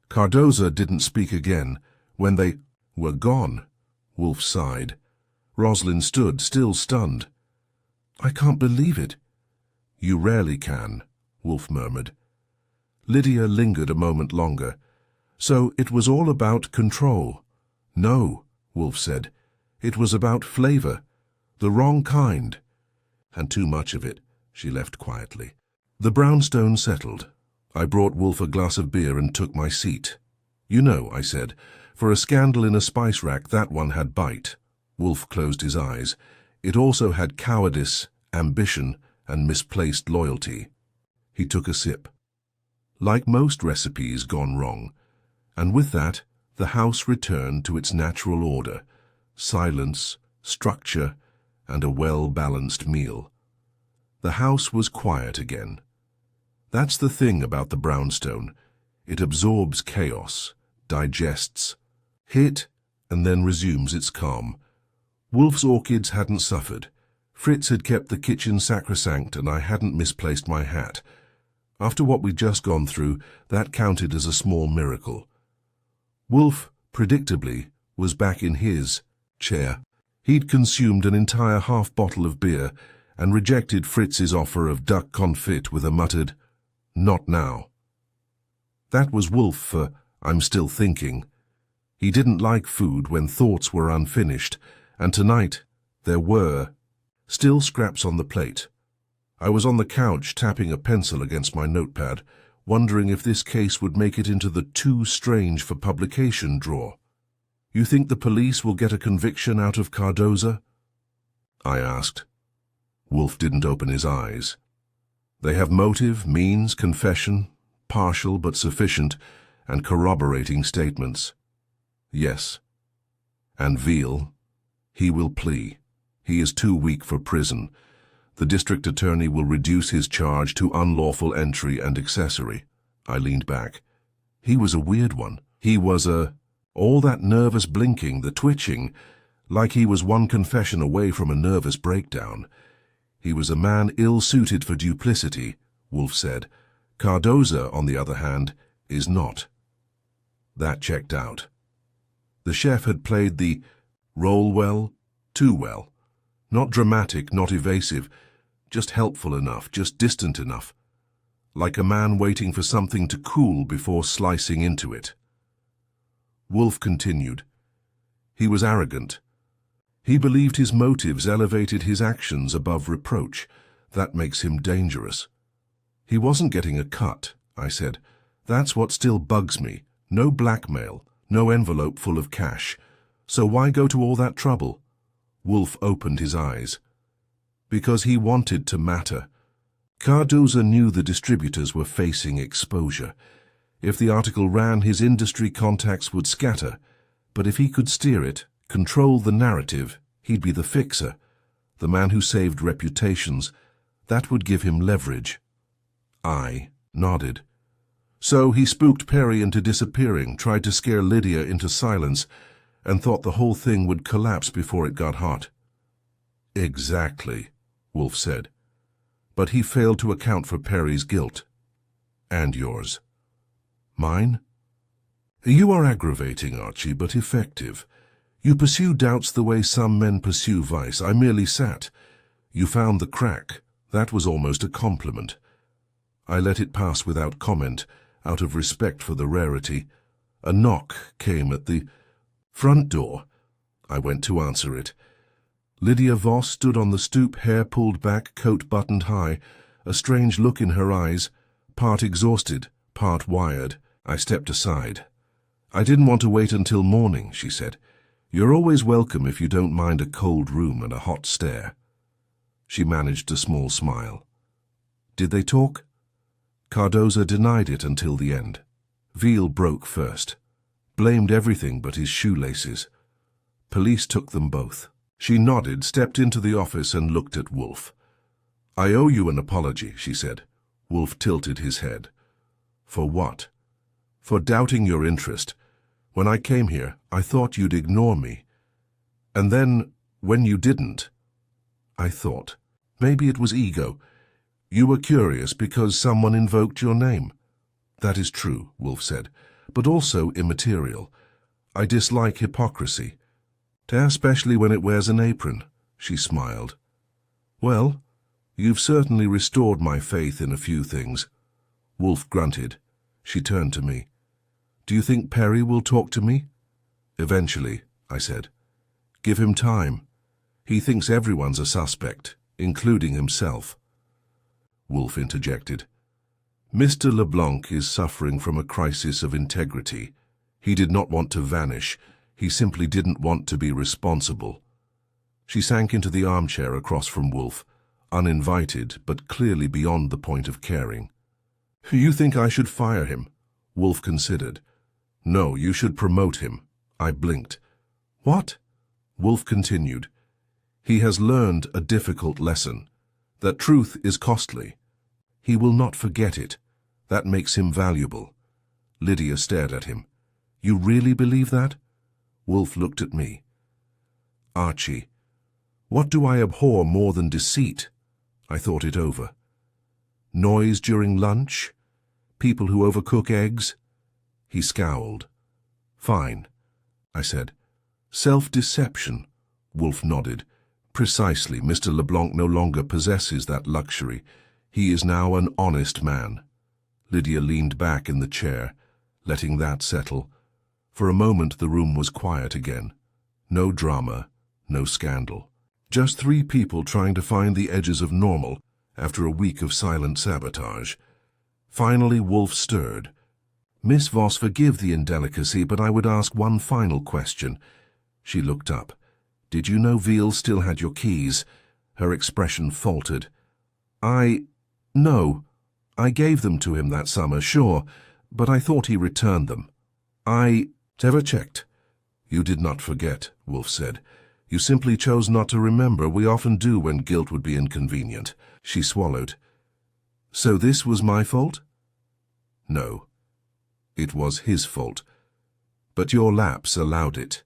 Cardoza didn't speak again. When they were gone, Wolfe sighed. Rosalind stood, still stunned. I can't believe it. You rarely can, Wolfe murmured. Lydia lingered a moment longer. So it was all about control. No, Wolfe said. It was about flavor. The wrong kind. And too much of it, she left quietly. The brownstone settled. I brought Wolfe a glass of beer and took my seat. You know, I said, for a scandal in a spice rack, that one had bite. Wolfe closed his eyes. It also had cowardice, ambition, and misplaced loyalty. He took a sip. Like most recipes gone wrong, and with that, the house returned to its natural order, silence, structure, and a well-balanced meal. The house was quiet again. That's the thing about the brownstone. It absorbs chaos, digests, hit, and then resumes its calm. Wolfe's orchids hadn't suffered. Fritz had kept the kitchen sacrosanct, and I hadn't misplaced my hat. After what we'd just gone through, that counted as a small miracle. Wolfe, predictably, was back in his chair. He'd consumed an entire half-bottle of beer and rejected Fritz's offer of duck confit with a muttered, "Not now." That was Wolfe for "I'm still thinking." He didn't like food when thoughts were unfinished, and tonight there were still scraps on the plate. I was on the couch tapping a pencil against my notepad, wondering if this case would make it into the too strange for publication drawer. You think the police will get a conviction out of Cardoza? I asked. Wolfe didn't open his eyes. They have motive, means, confession, partial but sufficient, and corroborating statements. Yes. And Veal? He will plea. He is too weak for prison. The district attorney will reduce his charge to unlawful entry and accessory. I leaned back. He was a weird one. He was all that nervous blinking, the twitching, like he was one confession away from a nervous breakdown. He was a man ill-suited for duplicity, Wolfe said. Cardoza, on the other hand, is not. That checked out. The chef had played the role well, too well. Not dramatic, not evasive, just helpful enough, just distant enough. Like a man waiting for something to cool before slicing into it. Wolfe continued. He was arrogant. He believed his motives elevated his actions above reproach. That makes him dangerous. He wasn't getting a cut, I said. That's what still bugs me. No blackmail, no envelope full of cash. So why go to all that trouble? Wolfe opened his eyes. Because he wanted to matter. Cardoza knew the distributors were facing exposure. If the article ran, his industry contacts would scatter. But if he could steer it, control the narrative, he'd be the fixer, the man who saved reputations. That would give him leverage. I nodded. So he spooked Perry into disappearing, tried to scare Lydia into silence, and thought the whole thing would collapse before it got hot. Exactly, Wolfe said. But he failed to account for Perry's guilt. And yours. Mine? You are aggravating, Archie, but effective. You pursue doubts the way some men pursue vice. I merely sat. You found the crack. That was almost a compliment. I let it pass without comment, out of respect for the rarity. A knock came at the front door. I went to answer it. Lydia Voss stood on the stoop, hair pulled back, coat buttoned high, a strange look in her eyes, part exhausted, part wired. I stepped aside. I didn't want to wait until morning, she said. You're always welcome if you don't mind a cold room and a hot stare. She managed a small smile. Did they talk? Cardoza denied it until the end. Veal broke first. Blamed everything but his shoelaces. Police took them both. She nodded, stepped into the office and looked at Wolfe. I owe you an apology, she said. Wolfe tilted his head. For what? For doubting your interest. When I came here, I thought you'd ignore me. And then, when you didn't, I thought, maybe it was ego. You were curious because someone invoked your name. That is true, Wolfe said, but also immaterial. I dislike hypocrisy. Especially when it wears an apron, she smiled. Well, you've certainly restored my faith in a few things. Wolfe grunted. She turned to me. Do you think Perry will talk to me? Eventually, I said. Give him time. He thinks everyone's a suspect, including himself. Wolfe interjected. Mr. LeBlanc is suffering from a crisis of integrity. He did not want to vanish. He simply didn't want to be responsible. She sank into the armchair across from Wolfe, uninvited but clearly beyond the point of caring. You think I should fire him? Wolfe considered. No, you should promote him. I blinked. What? Wolfe continued. He has learned a difficult lesson, that truth is costly. He will not forget it. That makes him valuable. Lydia stared at him. You really believe that? Wolfe looked at me. Archie, what do I abhor more than deceit? I thought it over. Noise during lunch? People who overcook eggs? He scowled. Fine, I said. Self-deception? Wolfe nodded. Precisely, Mr. LeBlanc no longer possesses that luxury. He is now an honest man. Lydia leaned back in the chair, letting that settle. For a moment the room was quiet again. No drama, no scandal. Just three people trying to find the edges of normal after a week of silent sabotage. Finally Wolfe stirred. Miss Voss, forgive the indelicacy, but I would ask one final question. She looked up. Did you know Veal still had your keys? Her expression faltered. No. I gave them to him that summer, sure, but I thought he returned them. Ever checked? You did not forget, Wolfe said. You simply chose not to remember. We often do when guilt would be inconvenient. She swallowed. So this was my fault? No. It was his fault. But your lapse allowed it.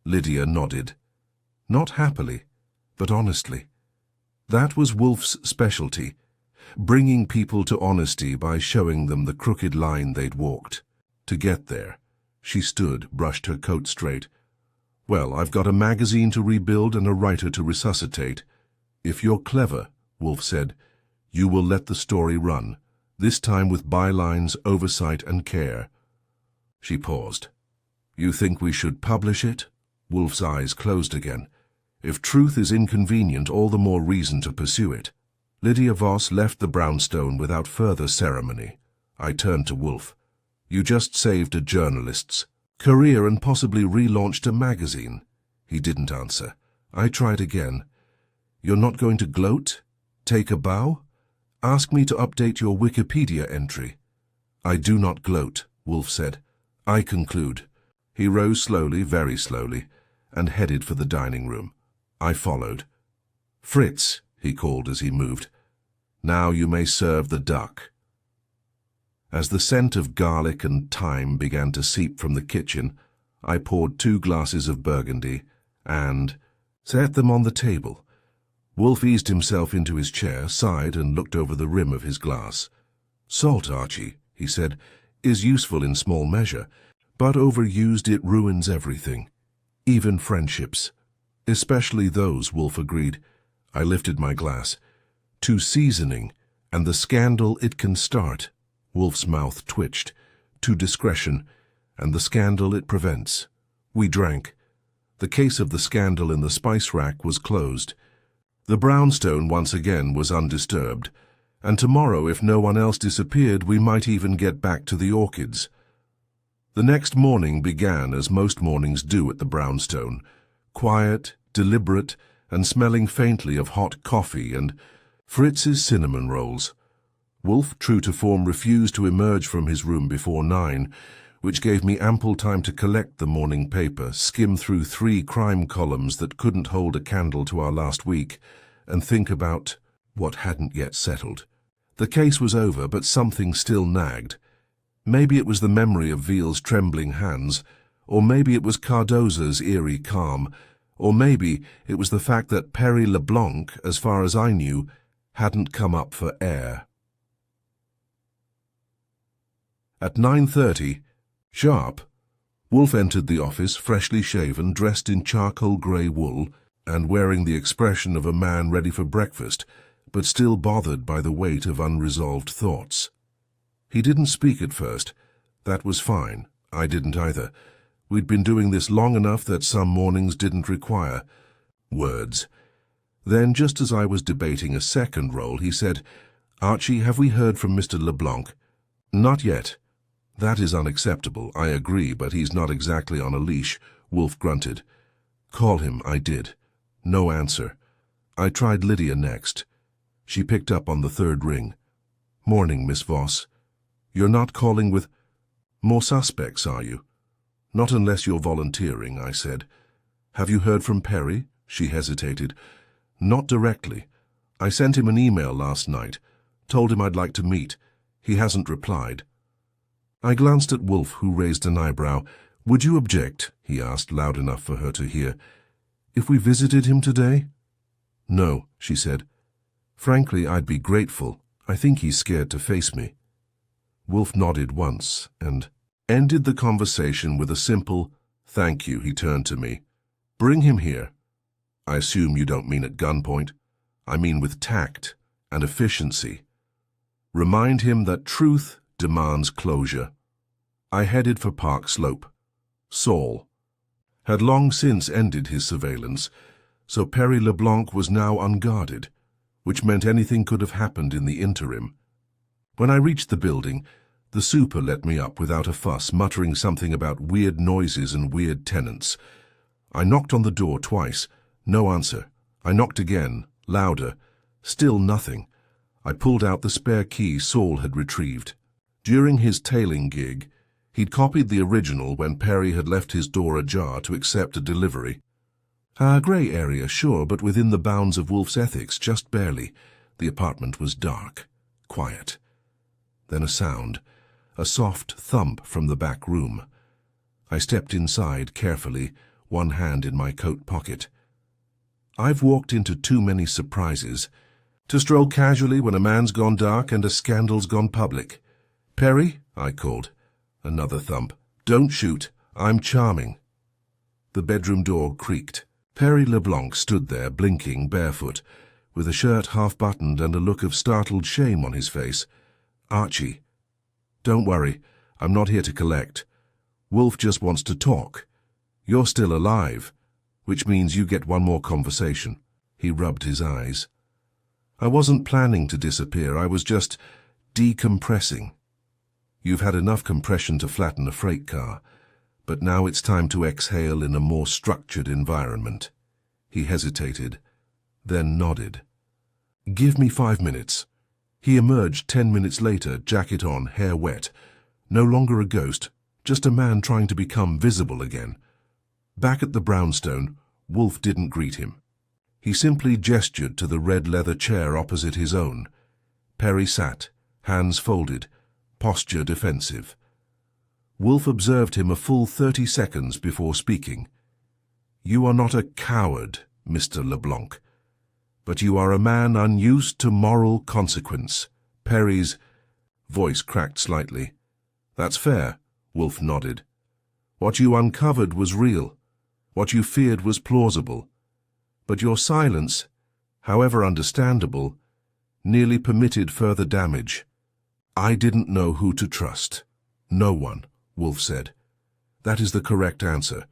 Lydia nodded. Not happily, but honestly. That was Wolfe's specialty, bringing people to honesty by showing them the crooked line they'd walked. To get there, she stood, brushed her coat straight. Well, I've got a magazine to rebuild and a writer to resuscitate. If you're clever, Wolfe said, you will let the story run, this time with bylines, oversight, and care. She paused. You think we should publish it? Wolfe's eyes closed again. If truth is inconvenient, all the more reason to pursue it. Lydia Voss left the brownstone without further ceremony. I turned to Wolfe. You just saved a journalist's career and possibly relaunched a magazine. He didn't answer. I tried again. You're not going to gloat? Take a bow? Ask me to update your Wikipedia entry. I do not gloat, Wolfe said. I conclude. He rose slowly, very slowly, and headed for the dining room. I followed. Fritz, he called as he moved. Now you may serve the duck. As the scent of garlic and thyme began to seep from the kitchen, I poured 2 glasses of Burgundy and set them on the table. Wolfe eased himself into his chair, sighed, and looked over the rim of his glass. "Salt, Archie," he said, "is useful in small measure, but overused it ruins everything, even friendships. Especially those," Wolfe agreed. I lifted my glass. "To seasoning, and the scandal it can start." Wolfe's mouth twitched. "To discretion, and the scandal it prevents." We drank. The case of the scandal in the spice rack was closed. The brownstone once again was undisturbed, and tomorrow, if no one else disappeared, we might even get back to the orchids. The next morning began as most mornings do at the brownstone, quiet, deliberate, and smelling faintly of hot coffee and Fritz's cinnamon rolls. Wolfe, true to form, refused to emerge from his room before 9, which gave me ample time to collect the morning paper, skim through 3 crime columns that couldn't hold a candle to our last week, and think about what hadn't yet settled. The case was over, but something still nagged. Maybe it was the memory of Veal's trembling hands, or maybe it was Cardoza's eerie calm, or maybe it was the fact that Perry LeBlanc, as far as I knew, hadn't come up for air. At 9:30, sharp, Wolfe entered the office, freshly shaven, dressed in charcoal grey wool, and wearing the expression of a man ready for breakfast, but still bothered by the weight of unresolved thoughts. He didn't speak at first. That was fine. I didn't either. We'd been doing this long enough that some mornings didn't require words. Then, just as I was debating a second role, he said, "Archie, have we heard from Mr. LeBlanc?" "Not yet." "That is unacceptable, I agree, but he's not exactly on a leash," Wolfe grunted. "Call him," I did. No answer. I tried Lydia next. She picked up on the 3rd ring. "Morning, Miss Voss. You're not calling with more suspects, are you?" "Not unless you're volunteering," I said. "Have you heard from Perry?" She hesitated. "Not directly. I sent him an email last night. Told him I'd like to meet. He hasn't replied." I glanced at Wolfe, who raised an eyebrow. "Would you object," he asked, loud enough for her to hear, "if we visited him today?" "No," she said. "Frankly, I'd be grateful. I think he's scared to face me." Wolfe nodded once and ended the conversation with a simple, "Thank you." He turned to me. "Bring him here." "I assume you don't mean at gunpoint." "I mean with tact and efficiency. Remind him that truth demands closure." I headed for Park Slope. Saul had long since ended his surveillance, so Perry LeBlanc was now unguarded, which meant anything could have happened in the interim. When I reached the building, the super let me up without a fuss, muttering something about weird noises and weird tenants. I knocked on the door twice. No answer. I knocked again, louder. Still nothing. I pulled out the spare key Saul had retrieved. During his tailing gig, he'd copied the original when Perry had left his door ajar to accept a delivery. A grey area, sure, but within the bounds of Wolfe's ethics, just barely. The apartment was dark, quiet. Then a sound, a soft thump from the back room. I stepped inside carefully, one hand in my coat pocket. I've walked into too many surprises to stroll casually when a man's gone dark and a scandal's gone public. "Perry," I called. Another thump. "Don't shoot. I'm charming." The bedroom door creaked. Perry LeBlanc stood there, blinking, barefoot, with a shirt half-buttoned and a look of startled shame on his face. "Archie." "Don't worry. I'm not here to collect. Wolfe just wants to talk. You're still alive, which means you get one more conversation." He rubbed his eyes. "I wasn't planning to disappear. I was just decompressing. You've had enough compression to flatten a freight car, but now it's time to exhale in a more structured environment." He hesitated, then nodded. "Give me 5 minutes." He emerged 10 minutes later, jacket on, hair wet. No longer a ghost, just a man trying to become visible again. Back at the brownstone, Wolfe didn't greet him. He simply gestured to the red leather chair opposite his own. Perry sat, hands folded, posture defensive. Wolfe observed him a full 30 seconds before speaking. "You are not a coward, Mr. LeBlanc, but you are a man unused to moral consequence." Perry's Voice cracked slightly. That's fair, Wolfe nodded. What you uncovered was real. What you feared was plausible. But your silence, however understandable, nearly permitted further damage. I didn't know who to trust. No one, Wolfe said. That is the correct answer.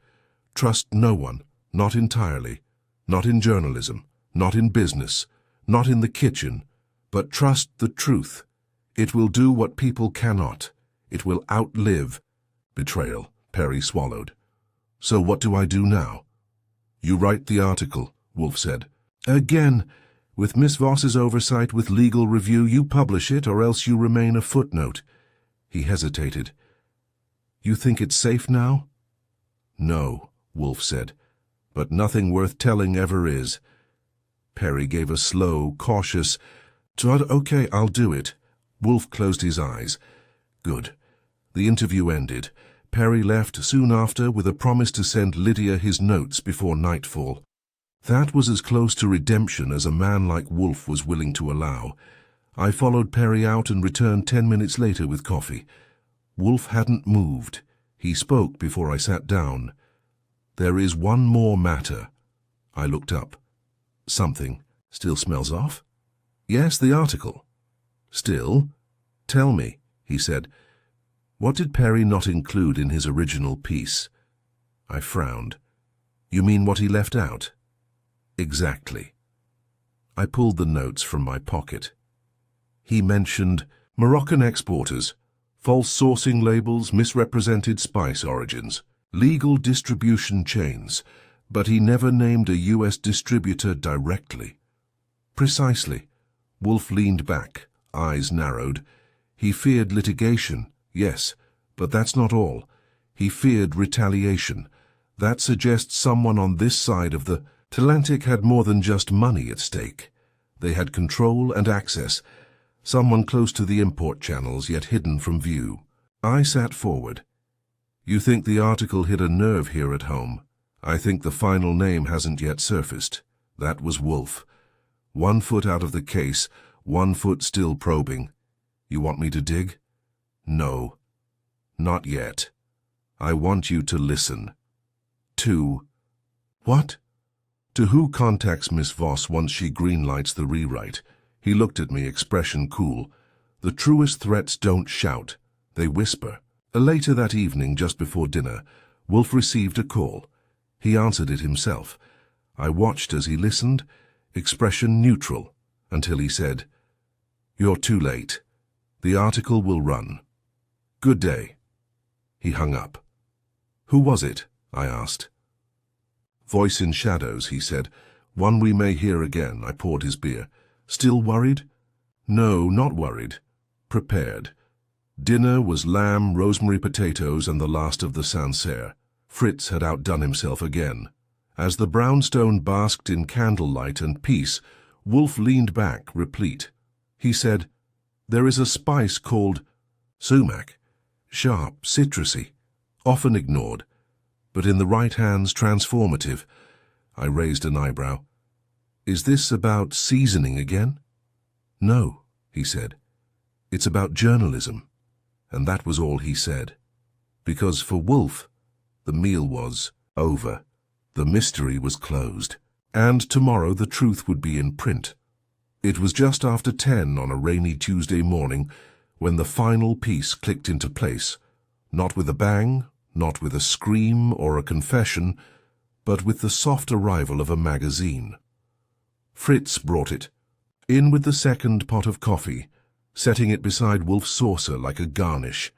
Trust no one, not entirely, not in journalism, not in business, not in the kitchen, but trust the truth. It will do what people cannot. It will outlive betrayal. Perry swallowed. So what do I do now? You write the article, Wolfe said. Again, with Miss Voss's oversight with legal review, you publish it or else you remain a footnote. He hesitated. You think it's safe now? No, Wolfe said, but nothing worth telling ever is. Perry gave a slow, cautious, okay, I'll do it. Wolfe closed his eyes. Good. The interview ended. Perry left soon after with a promise to send Lydia his notes before nightfall. That was as close to redemption as a man like Wolfe was willing to allow. I followed Perry out and returned 10 minutes later with coffee. Wolfe hadn't moved. He spoke before I sat down. There is one more matter. I looked up. Something. Still smells off? Yes, the article. Still? Tell me, he said. What did Perry not include in his original piece? I frowned. You mean what he left out? Exactly. I pulled the notes from my pocket. He mentioned Moroccan exporters, false sourcing labels, misrepresented spice origins, legal distribution chains, but he never named a U.S. distributor directly. Precisely. Wolfe leaned back, eyes narrowed. He feared litigation, yes, but that's not all. He feared retaliation. That suggests someone on this side of the Atlantic had more than just money at stake. They had control and access, someone close to the import channels yet hidden from view. I sat forward. You think the article hit a nerve here at home? I think the final name hasn't yet surfaced. That was Wolfe. 1 foot out of the case, 1 foot still probing. You want me to dig? No. Not yet. I want you to listen. To... What? To who contacts Miss Voss once she greenlights the rewrite. He looked at me, expression cool. The truest threats don't shout. They whisper. Later that evening, just before dinner, Wolfe received a call. He answered it himself. I watched as he listened, expression neutral, until he said, You're too late. The article will run. Good day. He hung up. Who was it? I asked. Voice in shadows, he said. One we may hear again. I poured his beer. Still worried? No, not worried. Prepared. Dinner was lamb, rosemary potatoes, and the last of the Sancerre. Fritz had outdone himself again. As the brownstone basked in candlelight and peace, Wolfe leaned back, replete. He said, There is a spice called sumac. Sharp, citrusy, often ignored, but in the right hands transformative. I raised an eyebrow. Is this about seasoning again? No, he said. It's about journalism. And that was all he said. Because for Wolfe, the meal was over. The mystery was closed. And tomorrow the truth would be in print. It was just after 10 on a rainy Tuesday morning when the final piece clicked into place, not with a bang, not with a scream or a confession, but with the soft arrival of a magazine. Fritz brought it, in with the second pot of coffee, setting it beside Wolfe's saucer like a garnish.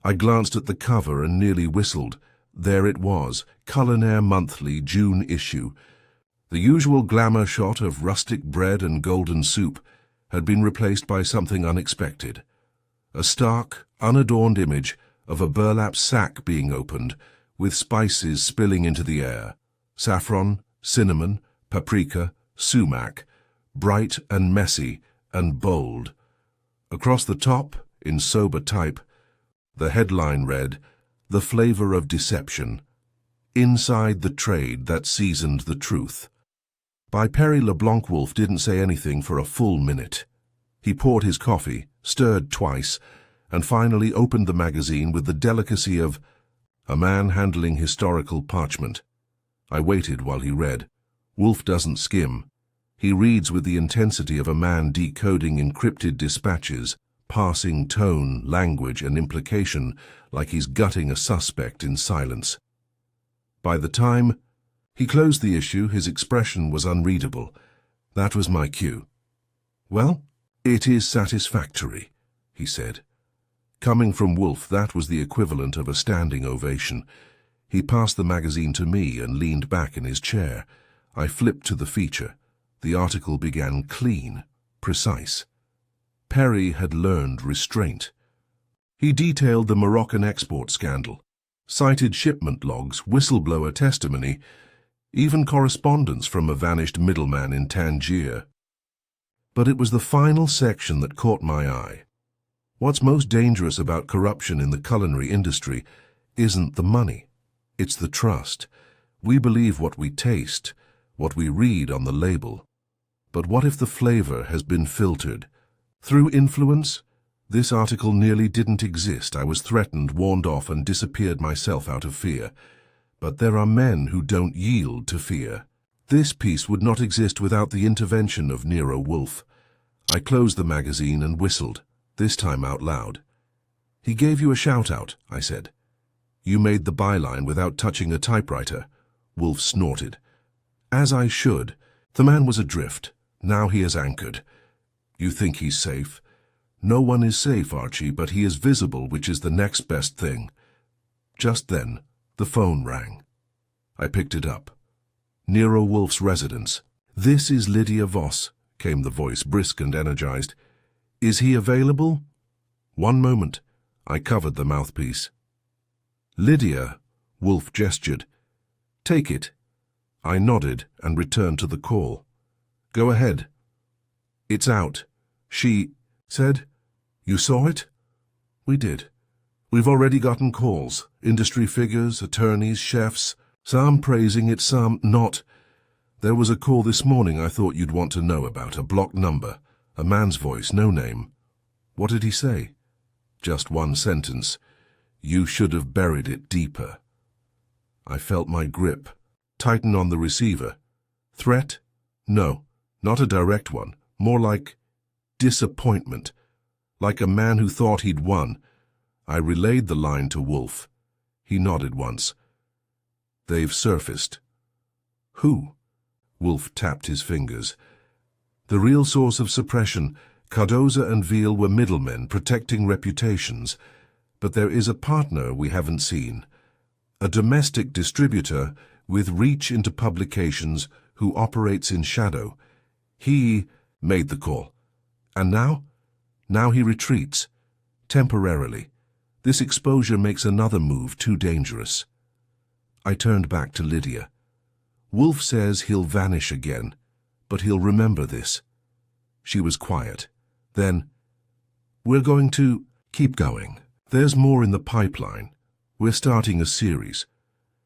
I glanced at the cover and nearly whistled. There it was, Culinaire Monthly, June issue. The usual glamour shot of rustic bread and golden soup had been replaced by something unexpected. A stark, unadorned image of a burlap sack being opened, with spices spilling into the air. Saffron, cinnamon, paprika, sumac, bright and messy and bold. Across the top, in sober type, the headline read, The Flavor of Deception. Inside the Trade That Seasoned the Truth. By Perry LeBlanc. Wolfe didn't say anything for a full minute. He poured his coffee, stirred twice, and finally opened the magazine with the delicacy of a man handling historical parchment. I waited while he read. Wolfe doesn't skim. He reads with the intensity of a man decoding encrypted dispatches, parsing tone, language, and implication like he's gutting a suspect in silence. By the time he closed the issue, his expression was unreadable. That was my cue. "Well, it is satisfactory," he said. Coming from Wolfe, that was the equivalent of a standing ovation. He passed the magazine to me and leaned back in his chair. I flipped to the feature. The article began clean, precise. Perry had learned restraint. He detailed the Moroccan export scandal, cited shipment logs, whistleblower testimony, even correspondence from a vanished middleman in Tangier. But it was the final section that caught my eye. What's most dangerous about corruption in the culinary industry isn't the money, it's the trust. We believe what we taste, what we read on the label. But what if the flavor has been filtered? Through influence? This article nearly didn't exist. I was threatened, warned off, and disappeared myself out of fear. But there are men who don't yield to fear. This piece would not exist without the intervention of Nero Wolfe. I closed the magazine and whistled, this time out loud. "He gave you a shout-out," I said. "You made the byline without touching a typewriter." Wolfe snorted. "As I should. The man was adrift. Now he is anchored. You think he's safe? No one is safe, Archie, but he is visible, which is the next best thing." Just then, the phone rang. I picked it up. Nero Wolfe's residence. "This is Lydia Voss," came the voice, brisk and energized. "Is he available?" "One moment." I covered the mouthpiece. "Lydia," Wolfe gestured. "Take it." I nodded and returned to the call. "Go ahead." "It's out," she said. "You saw it?" "We did. We've already gotten calls. Industry figures, attorneys, chefs. Some praising it, some not. There was a call this morning I thought you'd want to know about. A blocked number. A man's voice, no name." "What did he say?" "Just one sentence. You should have buried it deeper." I felt my grip tighten on the receiver. Threat? No, not a direct one. More like disappointment. Like a man who thought he'd won. I relayed the line to Wolfe. He nodded once. "They've surfaced." "Who?" Wolfe tapped his fingers. "The real source of suppression. Cardoza and Veal were middlemen protecting reputations. But there is a partner we haven't seen. A domestic distributor with reach into publications who operates in shadow. He made the call. And now? Now he retreats. Temporarily. This exposure makes another move too dangerous." I turned back to Lydia. "Wolfe says he'll vanish again, but he'll remember this." She was quiet. Then, "We're going to keep going. There's more in the pipeline. We're starting a series.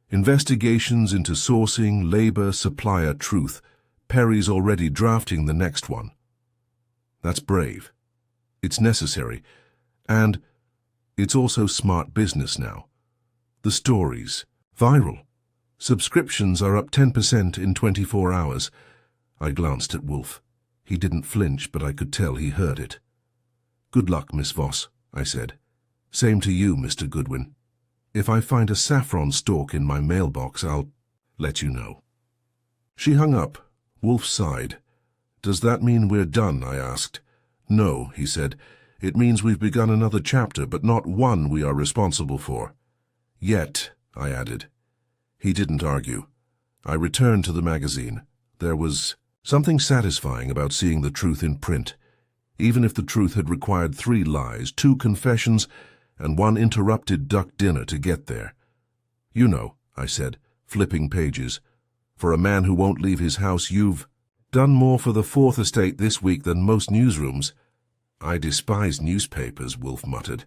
Investigations into sourcing, labor, supplier, truth. Perry's already drafting the next one." "That's brave. It's necessary. And it's also smart business now. The stories. Viral. Subscriptions are up 10% in 24 hours. I glanced at Wolfe. He didn't flinch, but I could tell he heard it. "Good luck, Miss Voss," I said. "Same to you, Mr. Goodwin. If I find a saffron stalk in my mailbox, I'll let you know." She hung up. Wolfe sighed. "Does that mean we're done?" I asked. "No," he said. "It means we've begun another chapter, but not one we are responsible for." "Yet," I added. He didn't argue. I returned to the magazine. There was something satisfying about seeing the truth in print, even if the truth had required 3 lies, 2 confessions, and 1 interrupted duck dinner to get there. "You know," I said, flipping pages, "for a man who won't leave his house, you've done more for the Fourth Estate this week than most newsrooms." "I despise newspapers," Wolfe muttered.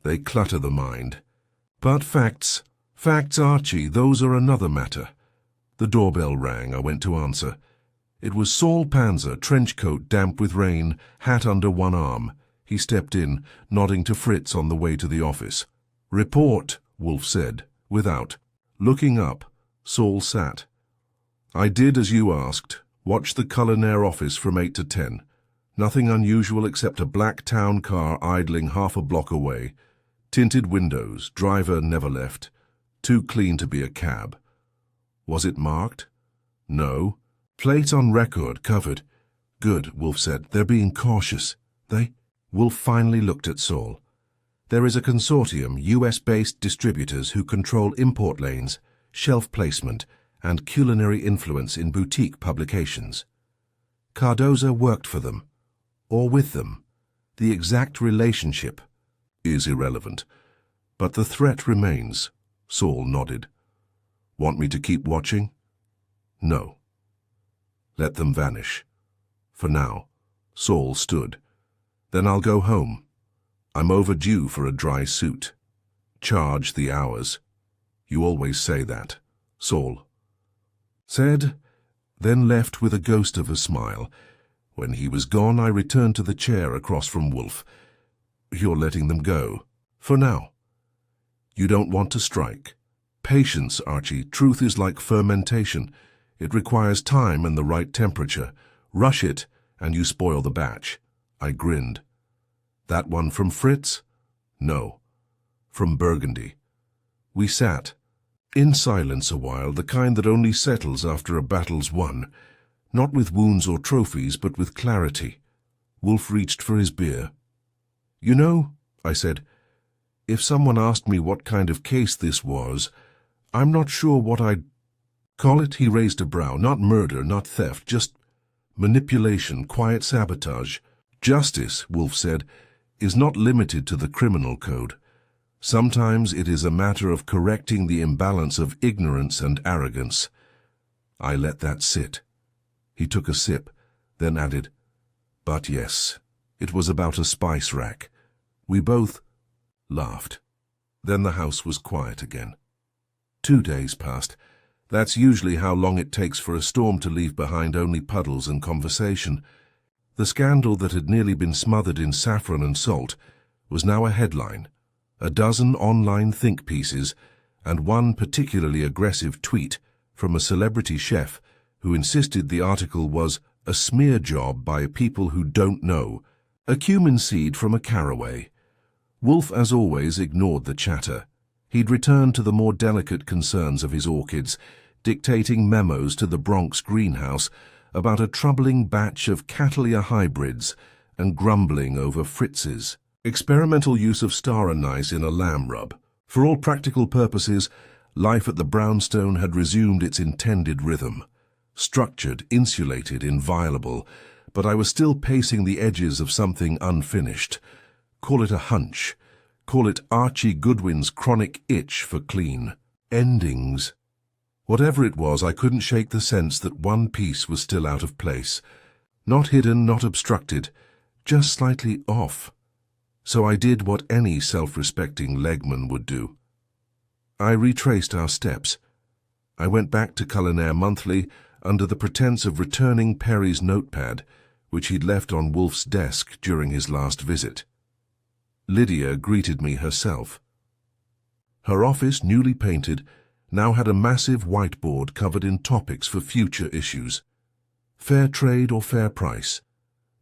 "They clutter the mind." "But facts, Archie, those are another matter." The doorbell rang. I went to answer. It was Saul Panzer, trench coat damp with rain, hat under one arm. He stepped in, nodding to Fritz on the way to the office. "Report," Wolfe said, without. Looking up, Saul sat. "I did as you asked. Watched the Culinaire office from 8 to 10. Nothing unusual except a black town car idling half a block away. Tinted windows, driver never left. Too clean to be a cab." "Was it marked?" "No. Plate on record covered." "Good," Wolfe said. "They're being cautious." "They?" Wolfe finally looked at Saul. "There is a consortium, US-based distributors who control import lanes, shelf placement, and culinary influence in boutique publications. Cardoza worked for them, or with them. The exact relationship is irrelevant. But the threat remains." Saul nodded. "Want me to keep watching?" "No. Let them vanish. For now." Saul stood. "Then I'll go home. I'm overdue for a dry suit. Charge the hours." "You always say that," Saul said, then left with a ghost of a smile. When he was gone, I returned to the chair across from Wolfe. "You're letting them go. For now. You don't want to strike. Patience, Archie. Truth is like fermentation. It requires time and the right temperature. Rush it, and you spoil the batch." I grinned. "That one from Fritz?" "No. From Burgundy." We sat, in silence a while, the kind that only settles after a battle's won. Not with wounds or trophies, but with clarity. Wolfe reached for his beer. "You know," I said, "if someone asked me what kind of case this was, I'm not sure what I'd call it." He raised a brow. "Not murder, not theft, just manipulation, quiet sabotage." "Justice," Wolfe said, "is not limited to the criminal code. Sometimes it is a matter of correcting the imbalance of ignorance and arrogance." I let that sit. He took a sip, then added, "But yes, it was about a spice rack." We both laughed. Then the house was quiet again. 2 days passed. That's usually how long it takes for a storm to leave behind only puddles and conversation. The scandal that had nearly been smothered in saffron and salt was now a headline, a dozen online think pieces, and one particularly aggressive tweet from a celebrity chef who insisted the article was a smear job by people who don't know, a cumin seed from a caraway. Wolfe, as always, ignored the chatter. He'd returned to the more delicate concerns of his orchids, dictating memos to the Bronx greenhouse about a troubling batch of Cattleya hybrids and grumbling over Fritz's experimental use of star anise in a lamb rub. For all practical purposes, life at the brownstone had resumed its intended rhythm. Structured, insulated, inviolable, but I was still pacing the edges of something unfinished. Call it a hunch. Call it Archie Goodwin's chronic itch for clean endings. Whatever it was, I couldn't shake the sense that one piece was still out of place. Not hidden, not obstructed, just slightly off. So I did what any self-respecting legman would do. I retraced our steps. I went back to Culinaire Monthly under the pretense of returning Perry's notepad, which he'd left on Wolfe's desk during his last visit. Lydia greeted me herself. Her office, newly painted, now had a massive whiteboard covered in topics for future issues. Fair trade or fair price,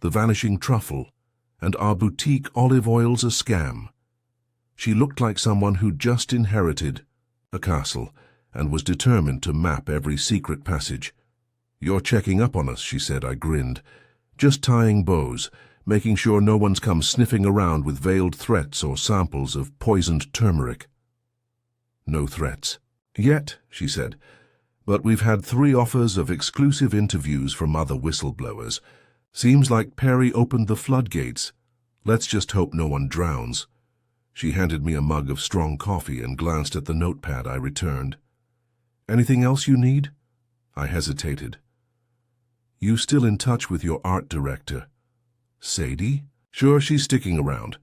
the vanishing truffle, and are boutique olive oils a scam? She looked like someone who'd just inherited a castle and was determined to map every secret passage. "You're checking up on us," she said. I grinned. "Just tying bows, making sure no one's come sniffing around with veiled threats or samples of poisoned turmeric." "No threats yet," she said, "but we've had 3 offers of exclusive interviews from other whistleblowers. Seems like Perry opened the floodgates. Let's just hope no one drowns." She handed me a mug of strong coffee and glanced at the notepad I returned. "Anything else you need?" I hesitated. "You still in touch with your art director?" "Sadie?" "Sure, she's sticking around."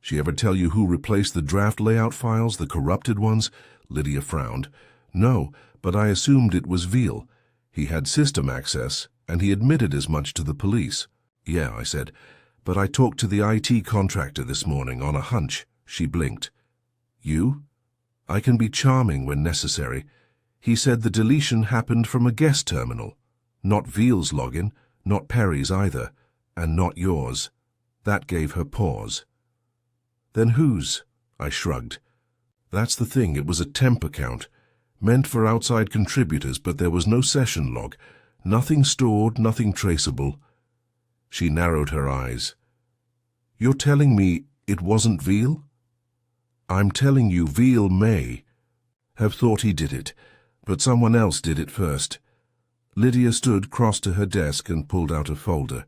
"She ever tell you who replaced the draft layout files, the corrupted ones?" Lydia frowned. "No, but I assumed it was Veal. He had system access, and he admitted as much to the police." "Yeah," I said, But I talked to the IT contractor this morning on a hunch. She blinked. You? I can be charming when necessary. He said the deletion happened from a guest terminal. Not Veal's login, not Perry's either, and not yours. That gave her pause. Then whose? I shrugged. That's the thing, it was a temp account, meant for outside contributors, but there was no session log. Nothing stored, nothing traceable. She narrowed her eyes. You're telling me it wasn't Veal? I'm telling you Veal may have thought he did it, but someone else did it first. Lydia stood cross to her desk and pulled out a folder.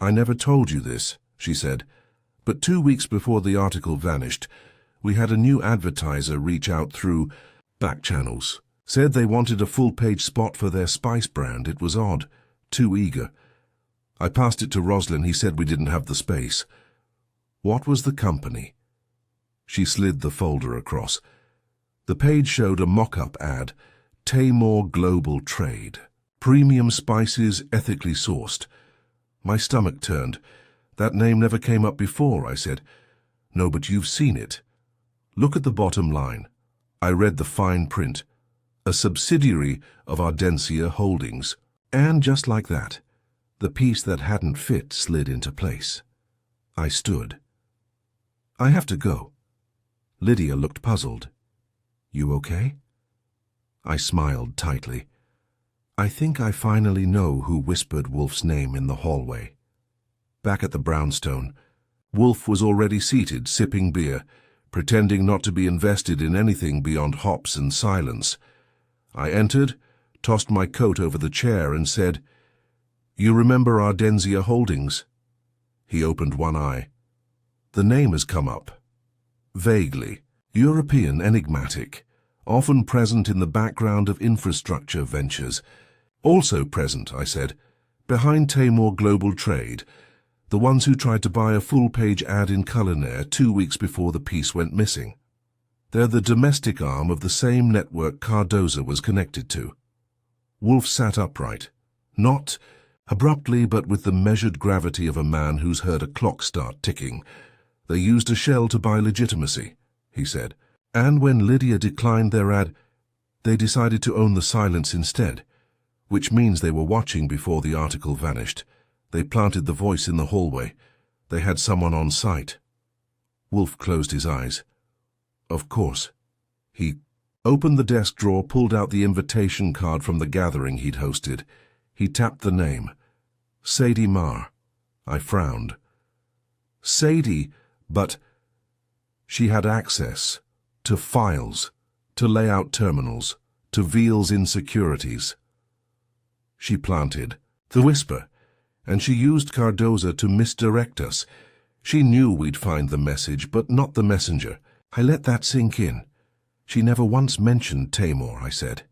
I never told you this, she said, but 2 weeks before the article vanished, we had a new advertiser reach out through back channels. Said they wanted a full-page spot for their spice brand. It was odd, too eager. I passed it to Roslin. He said we didn't have the space. What was the company? She slid the folder across. The page showed a mock-up ad, Tamor Global Trade. Premium spices ethically sourced. My stomach turned. That name never came up before, I said. No, but you've seen it. Look at the bottom line. I read the fine print. A subsidiary of Ardensia Holdings. And just like that, the piece that hadn't fit slid into place. I stood. I have to go. Lydia looked puzzled. You okay? I smiled tightly. I think I finally know who whispered Wolfe's name in the hallway. Back at the brownstone, Wolfe was already seated, sipping beer, pretending not to be invested in anything beyond hops and silence. I entered, tossed my coat over the chair, and said, You remember Ardensia Holdings? He opened one eye. The name has come up. Vaguely. European, enigmatic, often present in the background of infrastructure ventures. Also present, I said, behind Tamor Global Trade, the ones who tried to buy a full-page ad in Culinaire 2 weeks before the piece went missing. They're the domestic arm of the same network Cardoza was connected to. Wolfe sat upright, not abruptly but with the measured gravity of a man who's heard a clock start ticking. They used a shell to buy legitimacy, he said, and when Lydia declined their ad, they decided to own the silence instead, which means they were watching before the article vanished. They planted the voice in the hallway. They had someone on site. Wolfe closed his eyes. Of course. He opened the desk drawer, pulled out the invitation card from the gathering he'd hosted. He tapped the name. Sadie Marr. I frowned. Sadie, but she had access to files, to layout terminals, to Veal's insecurities. She planted the whisper, and she used Cardoza to misdirect us. She knew we'd find the message, but not the messenger. I let that sink in. She never once mentioned Tamor, I said.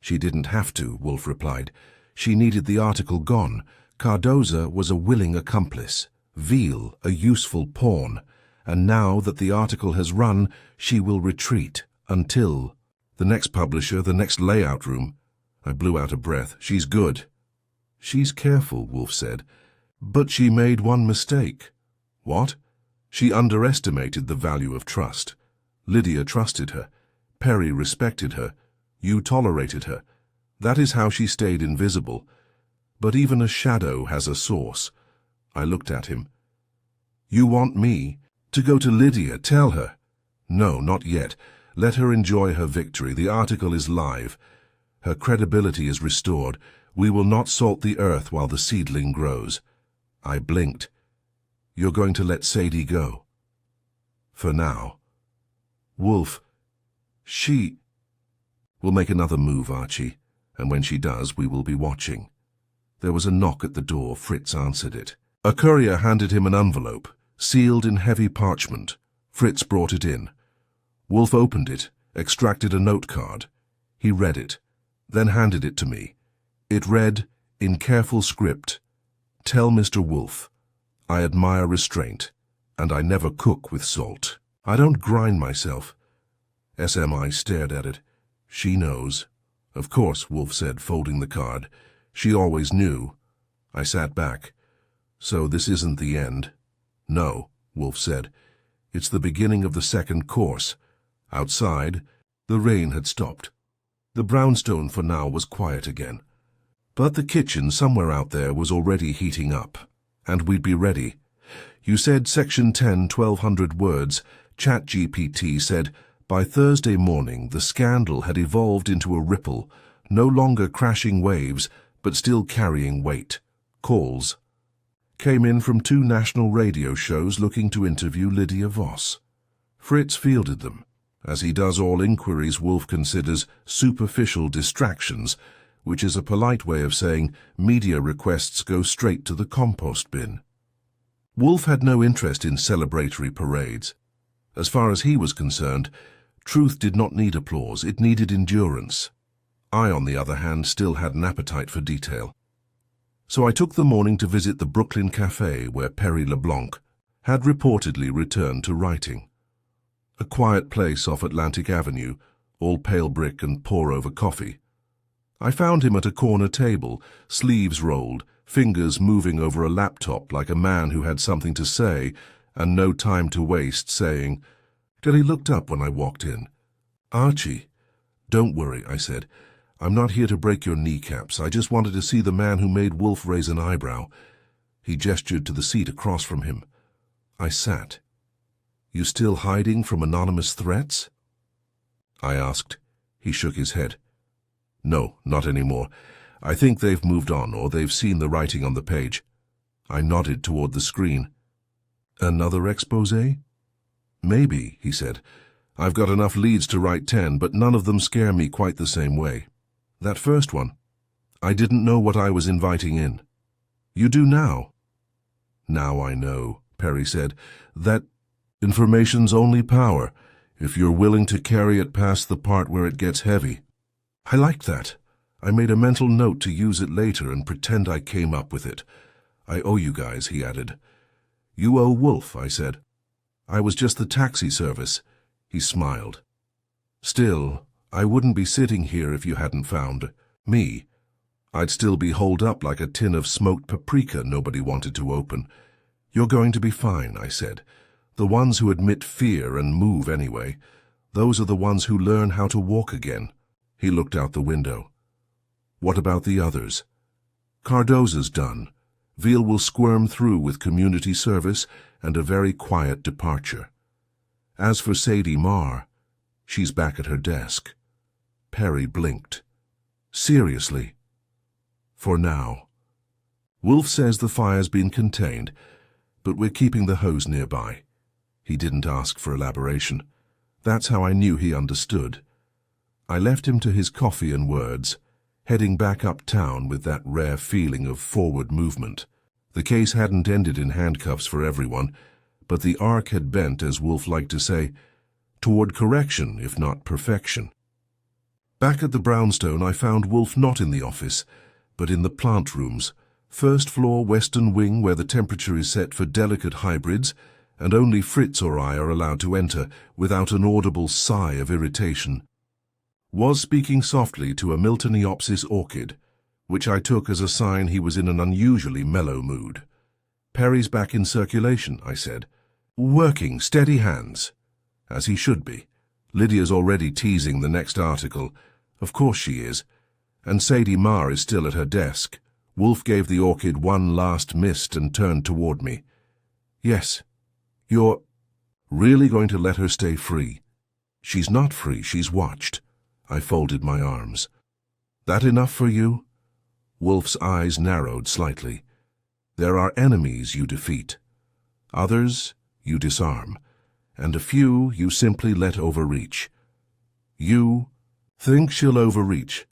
She didn't have to, Wolfe replied. She needed the article gone. Cardoza was a willing accomplice, Veal a useful pawn, and now that the article has run, she will retreat until the next publisher, the next layout room. I blew out a breath. She's good. She's careful, Wolfe said, but she made one mistake. What? She underestimated the value of trust. Lydia trusted her. Perry respected her. You tolerated her. That is how she stayed invisible. But even a shadow has a source. I looked at him. You want me to go to Lydia, tell her? No, not yet. Let her enjoy her victory. The article is live. Her credibility is restored. We will not salt the earth while the seedling grows. I blinked. You're going to let Sadie go? For now. Wolfe, she will make another move, Archie, and when she does, we will be watching. There was a knock at the door. Fritz answered it. A courier handed him an envelope, sealed in heavy parchment. Fritz brought it in. Wolfe opened it, extracted a note card. He read it, then handed it to me. It read, in careful script, Tell Mr. Wolfe, I admire restraint, and I never cook with salt. I don't grind myself. SMI stared at it. She knows. Of course, Wolfe said, folding the card. She always knew. I sat back. So this isn't the end? No, Wolfe said. It's the beginning of the second course. Outside, the rain had stopped. The brownstone for now was quiet again. But the kitchen somewhere out there was already heating up, and we'd be ready. You said Section 10, 1,200 words. ChatGPT said, by Thursday morning the scandal had evolved into a ripple, no longer crashing waves, but still carrying weight. Calls came in from 2 national radio shows looking to interview Lydia Voss. Fritz fielded them. As he does all inquiries Wolfe considers superficial distractions, which is a polite way of saying media requests go straight to the compost bin. Wolfe had no interest in celebratory parades. As far as he was concerned, truth did not need applause, it needed endurance. I, on the other hand, still had an appetite for detail. So I took the morning to visit the Brooklyn Café where Perry LeBlanc had reportedly returned to writing. A quiet place off Atlantic Avenue, all pale brick and pour-over coffee. I found him at a corner table, sleeves rolled, fingers moving over a laptop like a man who had something to say and no time to waste saying, till he looked up when I walked in. Archie, don't worry, I said. I'm not here to break your kneecaps. I just wanted to see the man who made Wolfe raise an eyebrow. He gestured to the seat across from him. I sat. You still hiding from anonymous threats? I asked. He shook his head. No, not anymore. I think they've moved on, or they've seen the writing on the page. I nodded toward the screen. Another exposé? Maybe, he said. I've got enough leads to write 10, but none of them scare me quite the same way. That first one, I didn't know what I was inviting in. You do now. Now I know, Perry said, that information's only power, if you're willing to carry it past the part where it gets heavy. I liked that. I made a mental note to use it later and pretend I came up with it. I owe you guys, he added. You owe Wolfe, I said. I was just the taxi service. He smiled. Still, I wouldn't be sitting here if you hadn't found me. I'd still be holed up like a tin of smoked paprika nobody wanted to open. You're going to be fine, I said. The ones who admit fear and move anyway, those are the ones who learn how to walk again. He looked out the window. What about the others? Cardoza's done. Veal will squirm through with community service and a very quiet departure. As for Sadie Marr, she's back at her desk. Perry blinked. Seriously? For now. Wolfe says the fire's been contained, but we're keeping the hose nearby. He didn't ask for elaboration. That's how I knew he understood. I left him to his coffee and words, heading back uptown with that rare feeling of forward movement. The case hadn't ended in handcuffs for everyone, but the arc had bent, as Wolfe liked to say, toward correction, if not perfection. Back at the brownstone, I found Wolfe not in the office, but in the plant rooms, first floor western wing where the temperature is set for delicate hybrids, and only Fritz or I are allowed to enter without an audible sigh of irritation. Was speaking softly to a Miltoniopsis orchid, which I took as a sign he was in an unusually mellow mood. Perry's back in circulation, I said. Working, steady hands. As he should be. Lydia's already teasing the next article. Of course she is. And Sadie Marr is still at her desk. Wolfe gave the orchid one last mist and turned toward me. Yes. You're really going to let her stay free? She's not free, she's watched. I folded my arms. That enough for you? Wolfe's eyes narrowed slightly. There are enemies you defeat. Others you disarm. And a few you simply let overreach. You think she'll overreach.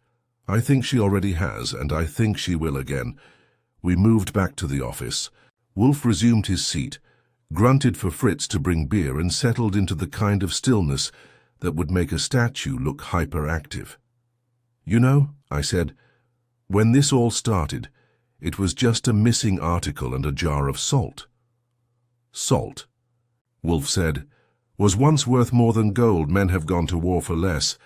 I think she already has, and I think she will again. We moved back to the office. Wolfe resumed his seat, grunted for Fritz to bring beer, and settled into the kind of stillness that would make a statue look hyperactive. You know, I said, when this all started, it was just a missing article and a jar of salt. Salt, Wolfe said, was once worth more than gold. Men have gone to war for less,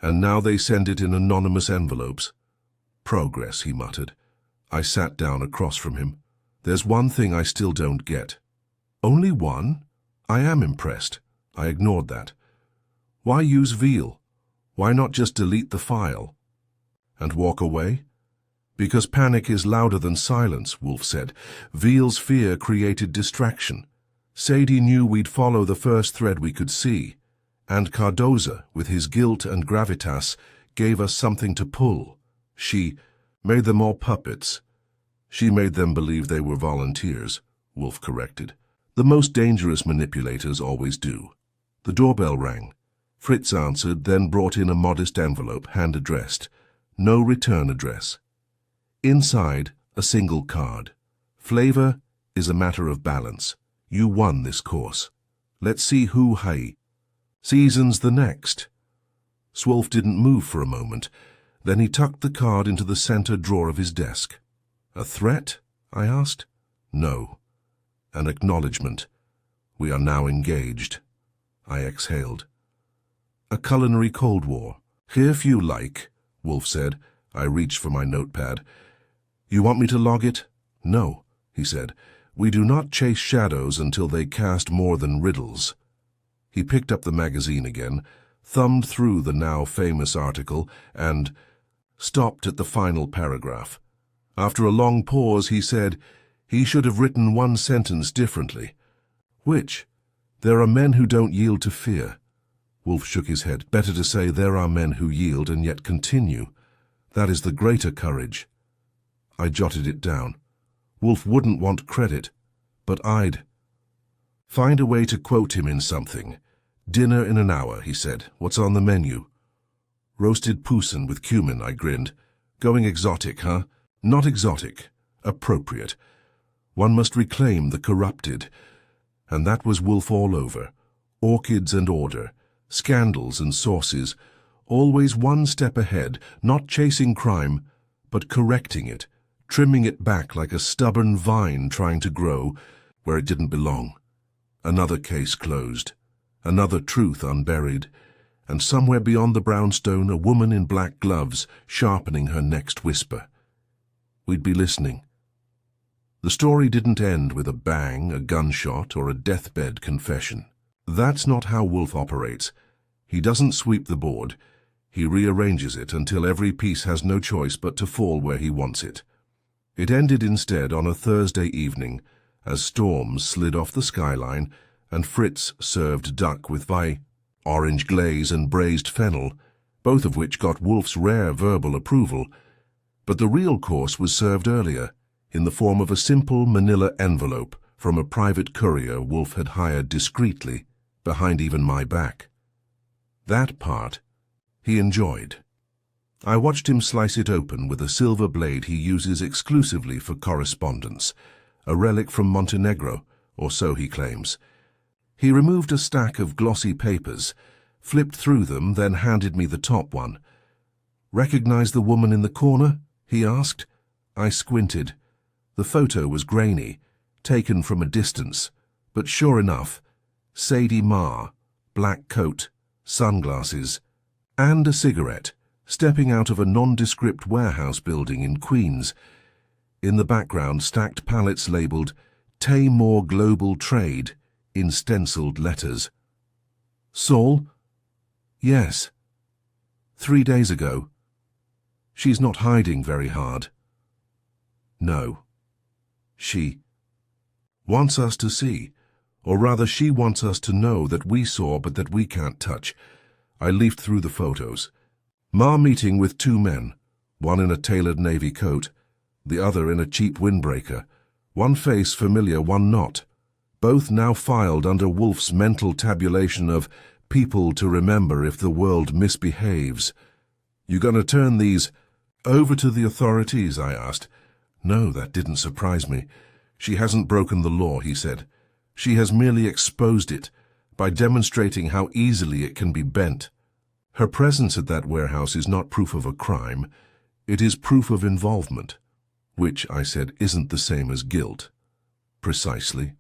and now they send it in anonymous envelopes. Progress, he muttered. I sat down across from him. There's one thing I still don't get. Only one? I am impressed. I ignored that. Why use veal? Why not just delete the file? And walk away? Because panic is louder than silence, Wolfe said. Veal's fear created distraction. Sadie knew we'd follow the first thread we could see. And Cardoza, with his guilt and gravitas, gave us something to pull. She made them all puppets. She made them believe they were volunteers, Wolfe corrected. The most dangerous manipulators always do. The doorbell rang. Fritz answered, then brought in a modest envelope, hand-addressed. No return address. Inside, a single card. Flavor is a matter of balance. You won this course. Let's see who seasons the next. Swolf didn't move for a moment. Then he tucked the card into the center drawer of his desk. A threat? I asked. No. An acknowledgement. We are now engaged. I exhaled. A culinary Cold War. Here if you like, Wolfe said. I reached for my notepad. You want me to log it? No, he said. We do not chase shadows until they cast more than riddles. He picked up the magazine again, thumbed through the now famous article, and stopped at the final paragraph. After a long pause, he said, he should have written one sentence differently. Which? There are men who don't yield to fear. Wolfe shook his head. Better to say there are men who yield and yet continue. That is the greater courage. I jotted it down. Wolfe wouldn't want credit, but I'd find a way to quote him in something. Dinner in an hour, he said. What's on the menu? Roasted poussin with cumin, I grinned. Going exotic, huh? Not exotic. Appropriate. One must reclaim the corrupted. And that was Wolfe all over. Orchids and order. Scandals and sources. Always one step ahead, not chasing crime, but correcting it, trimming it back like a stubborn vine trying to grow where it didn't belong. Another case closed. Another truth unburied. And somewhere beyond the brownstone, a woman in black gloves sharpening her next whisper. We'd be listening. The story didn't end with a bang, a gunshot, or a deathbed confession. That's not how Wolfe operates. He doesn't sweep the board. He rearranges it until every piece has no choice but to fall where he wants it. It ended instead on a Thursday evening, as storms slid off the skyline and Fritz served duck with orange glaze and braised fennel, both of which got Wolfe's rare verbal approval. But the real course was served earlier, in the form of a simple manila envelope from a private courier Wolfe had hired discreetly, behind even my back. That part he enjoyed. I watched him slice it open with a silver blade he uses exclusively for correspondence, a relic from Montenegro, or so he claims. He removed a stack of glossy papers, flipped through them, then handed me the top one. "Recognize the woman in the corner?" he asked. I squinted. The photo was grainy, taken from a distance, but sure enough, Sadie Marr, black coat, sunglasses, and a cigarette, stepping out of a nondescript warehouse building in Queens. In the background, stacked pallets labeled Taymor Global Trade in stenciled letters. Saul? Yes. 3 days ago. She's not hiding very hard. No. She wants us to see, or rather she wants us to know that we saw but that we can't touch. I leafed through the photos. Ma meeting with 2 men, one in a tailored navy coat, the other in a cheap windbreaker, one face familiar, one not, both now filed under Wolfe's mental tabulation of people to remember if the world misbehaves. You gonna turn these over to the authorities? I asked. No, that didn't surprise me. She hasn't broken the law, he said. She has merely exposed it by demonstrating how easily it can be bent. Her presence at that warehouse is not proof of a crime. It is proof of involvement, which, I said, isn't the same as guilt. Precisely.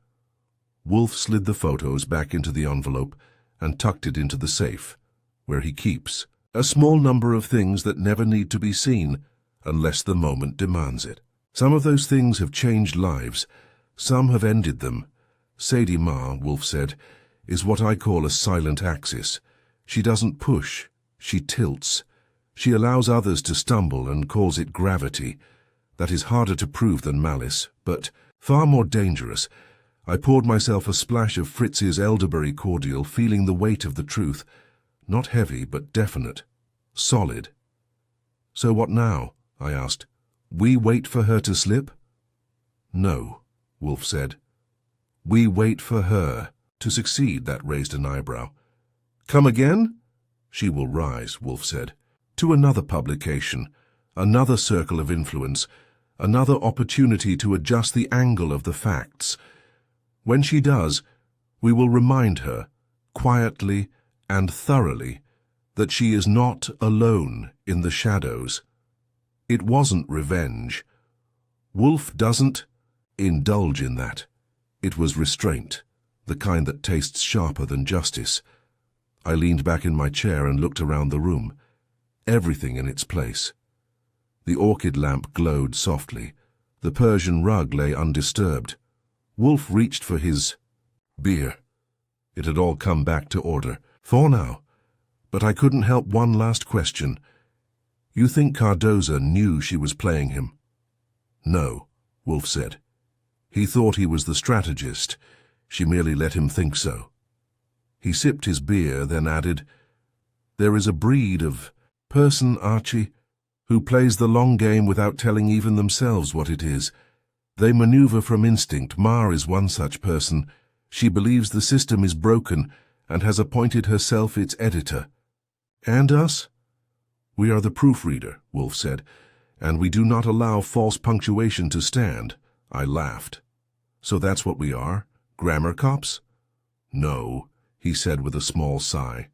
Wolfe slid the photos back into the envelope and tucked it into the safe, where he keeps a small number of things that never need to be seen unless the moment demands it. Some of those things have changed lives. Some have ended them. Sadie Ma, Wolfe said, is what I call a silent axis. She doesn't push, she tilts. She allows others to stumble and calls it gravity. That is harder to prove than malice, but far more dangerous. I poured myself a splash of Fritz's elderberry cordial, feeling the weight of the truth. Not heavy, but definite. Solid. So what now? I asked. We wait for her to slip? No, Wolfe said. We wait for her to succeed. That raised an eyebrow. Come again? She will rise, Wolfe said. To another publication, another circle of influence, another opportunity to adjust the angle of the facts. When she does, we will remind her, quietly and thoroughly, that she is not alone in the shadows. It wasn't revenge. Wolfe doesn't indulge in that. It was restraint, the kind that tastes sharper than justice. I leaned back in my chair and looked around the room. Everything in its place. The orchid lamp glowed softly. The Persian rug lay undisturbed. Wolfe reached for his beer. It had all come back to order, for now. But I couldn't help one last question. You think Cardoza knew she was playing him? No, Wolfe said. He thought he was the strategist. She merely let him think so. He sipped his beer, then added, There is a breed of person, Archie, who plays the long game without telling even themselves what it is. They maneuver from instinct. Ma is one such person. She believes the system is broken and has appointed herself its editor. And us? We are the proofreader, Wolfe said, and we do not allow false punctuation to stand. I laughed. So that's what we are? Grammar cops? No, he said with a small sigh.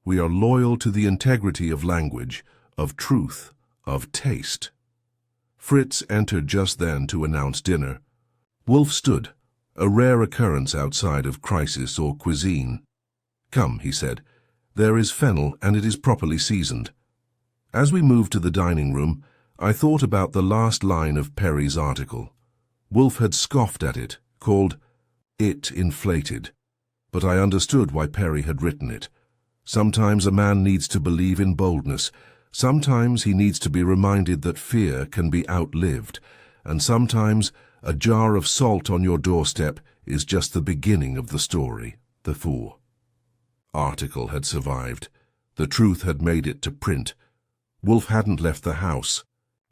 We are loyal to the integrity of language, of truth, of taste. Fritz entered just then to announce dinner. Wolfe stood, a rare occurrence outside of crisis or cuisine. Come, he said. There is fennel, and it is properly seasoned. As we moved to the dining room, I thought about the last line of Perry's article. Wolfe had scoffed at it, called it inflated. But I understood why Perry had written it. Sometimes a man needs to believe in boldness. Sometimes he needs to be reminded that fear can be outlived. And sometimes a jar of salt on your doorstep is just the beginning of the story. The fool. Article had survived. The truth had made it to print. Wolfe hadn't left the house.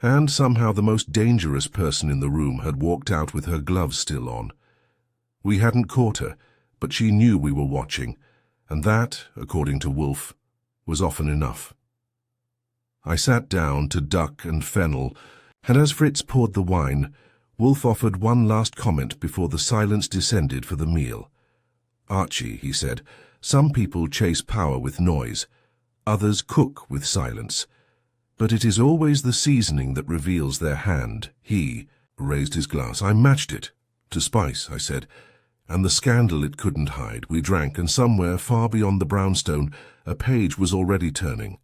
And somehow the most dangerous person in the room had walked out with her gloves still on. We hadn't caught her, but she knew we were watching, and that, according to Wolfe, was often enough. I sat down to duck and fennel, and as Fritz poured the wine, Wolfe offered one last comment before the silence descended for the meal. Archie, he said, some people chase power with noise, others cook with silence. But it is always the seasoning that reveals their hand. He raised his glass. I matched it. To spice, I said, and the scandal it couldn't hide. We drank, and somewhere far beyond the brownstone, a page was already turning.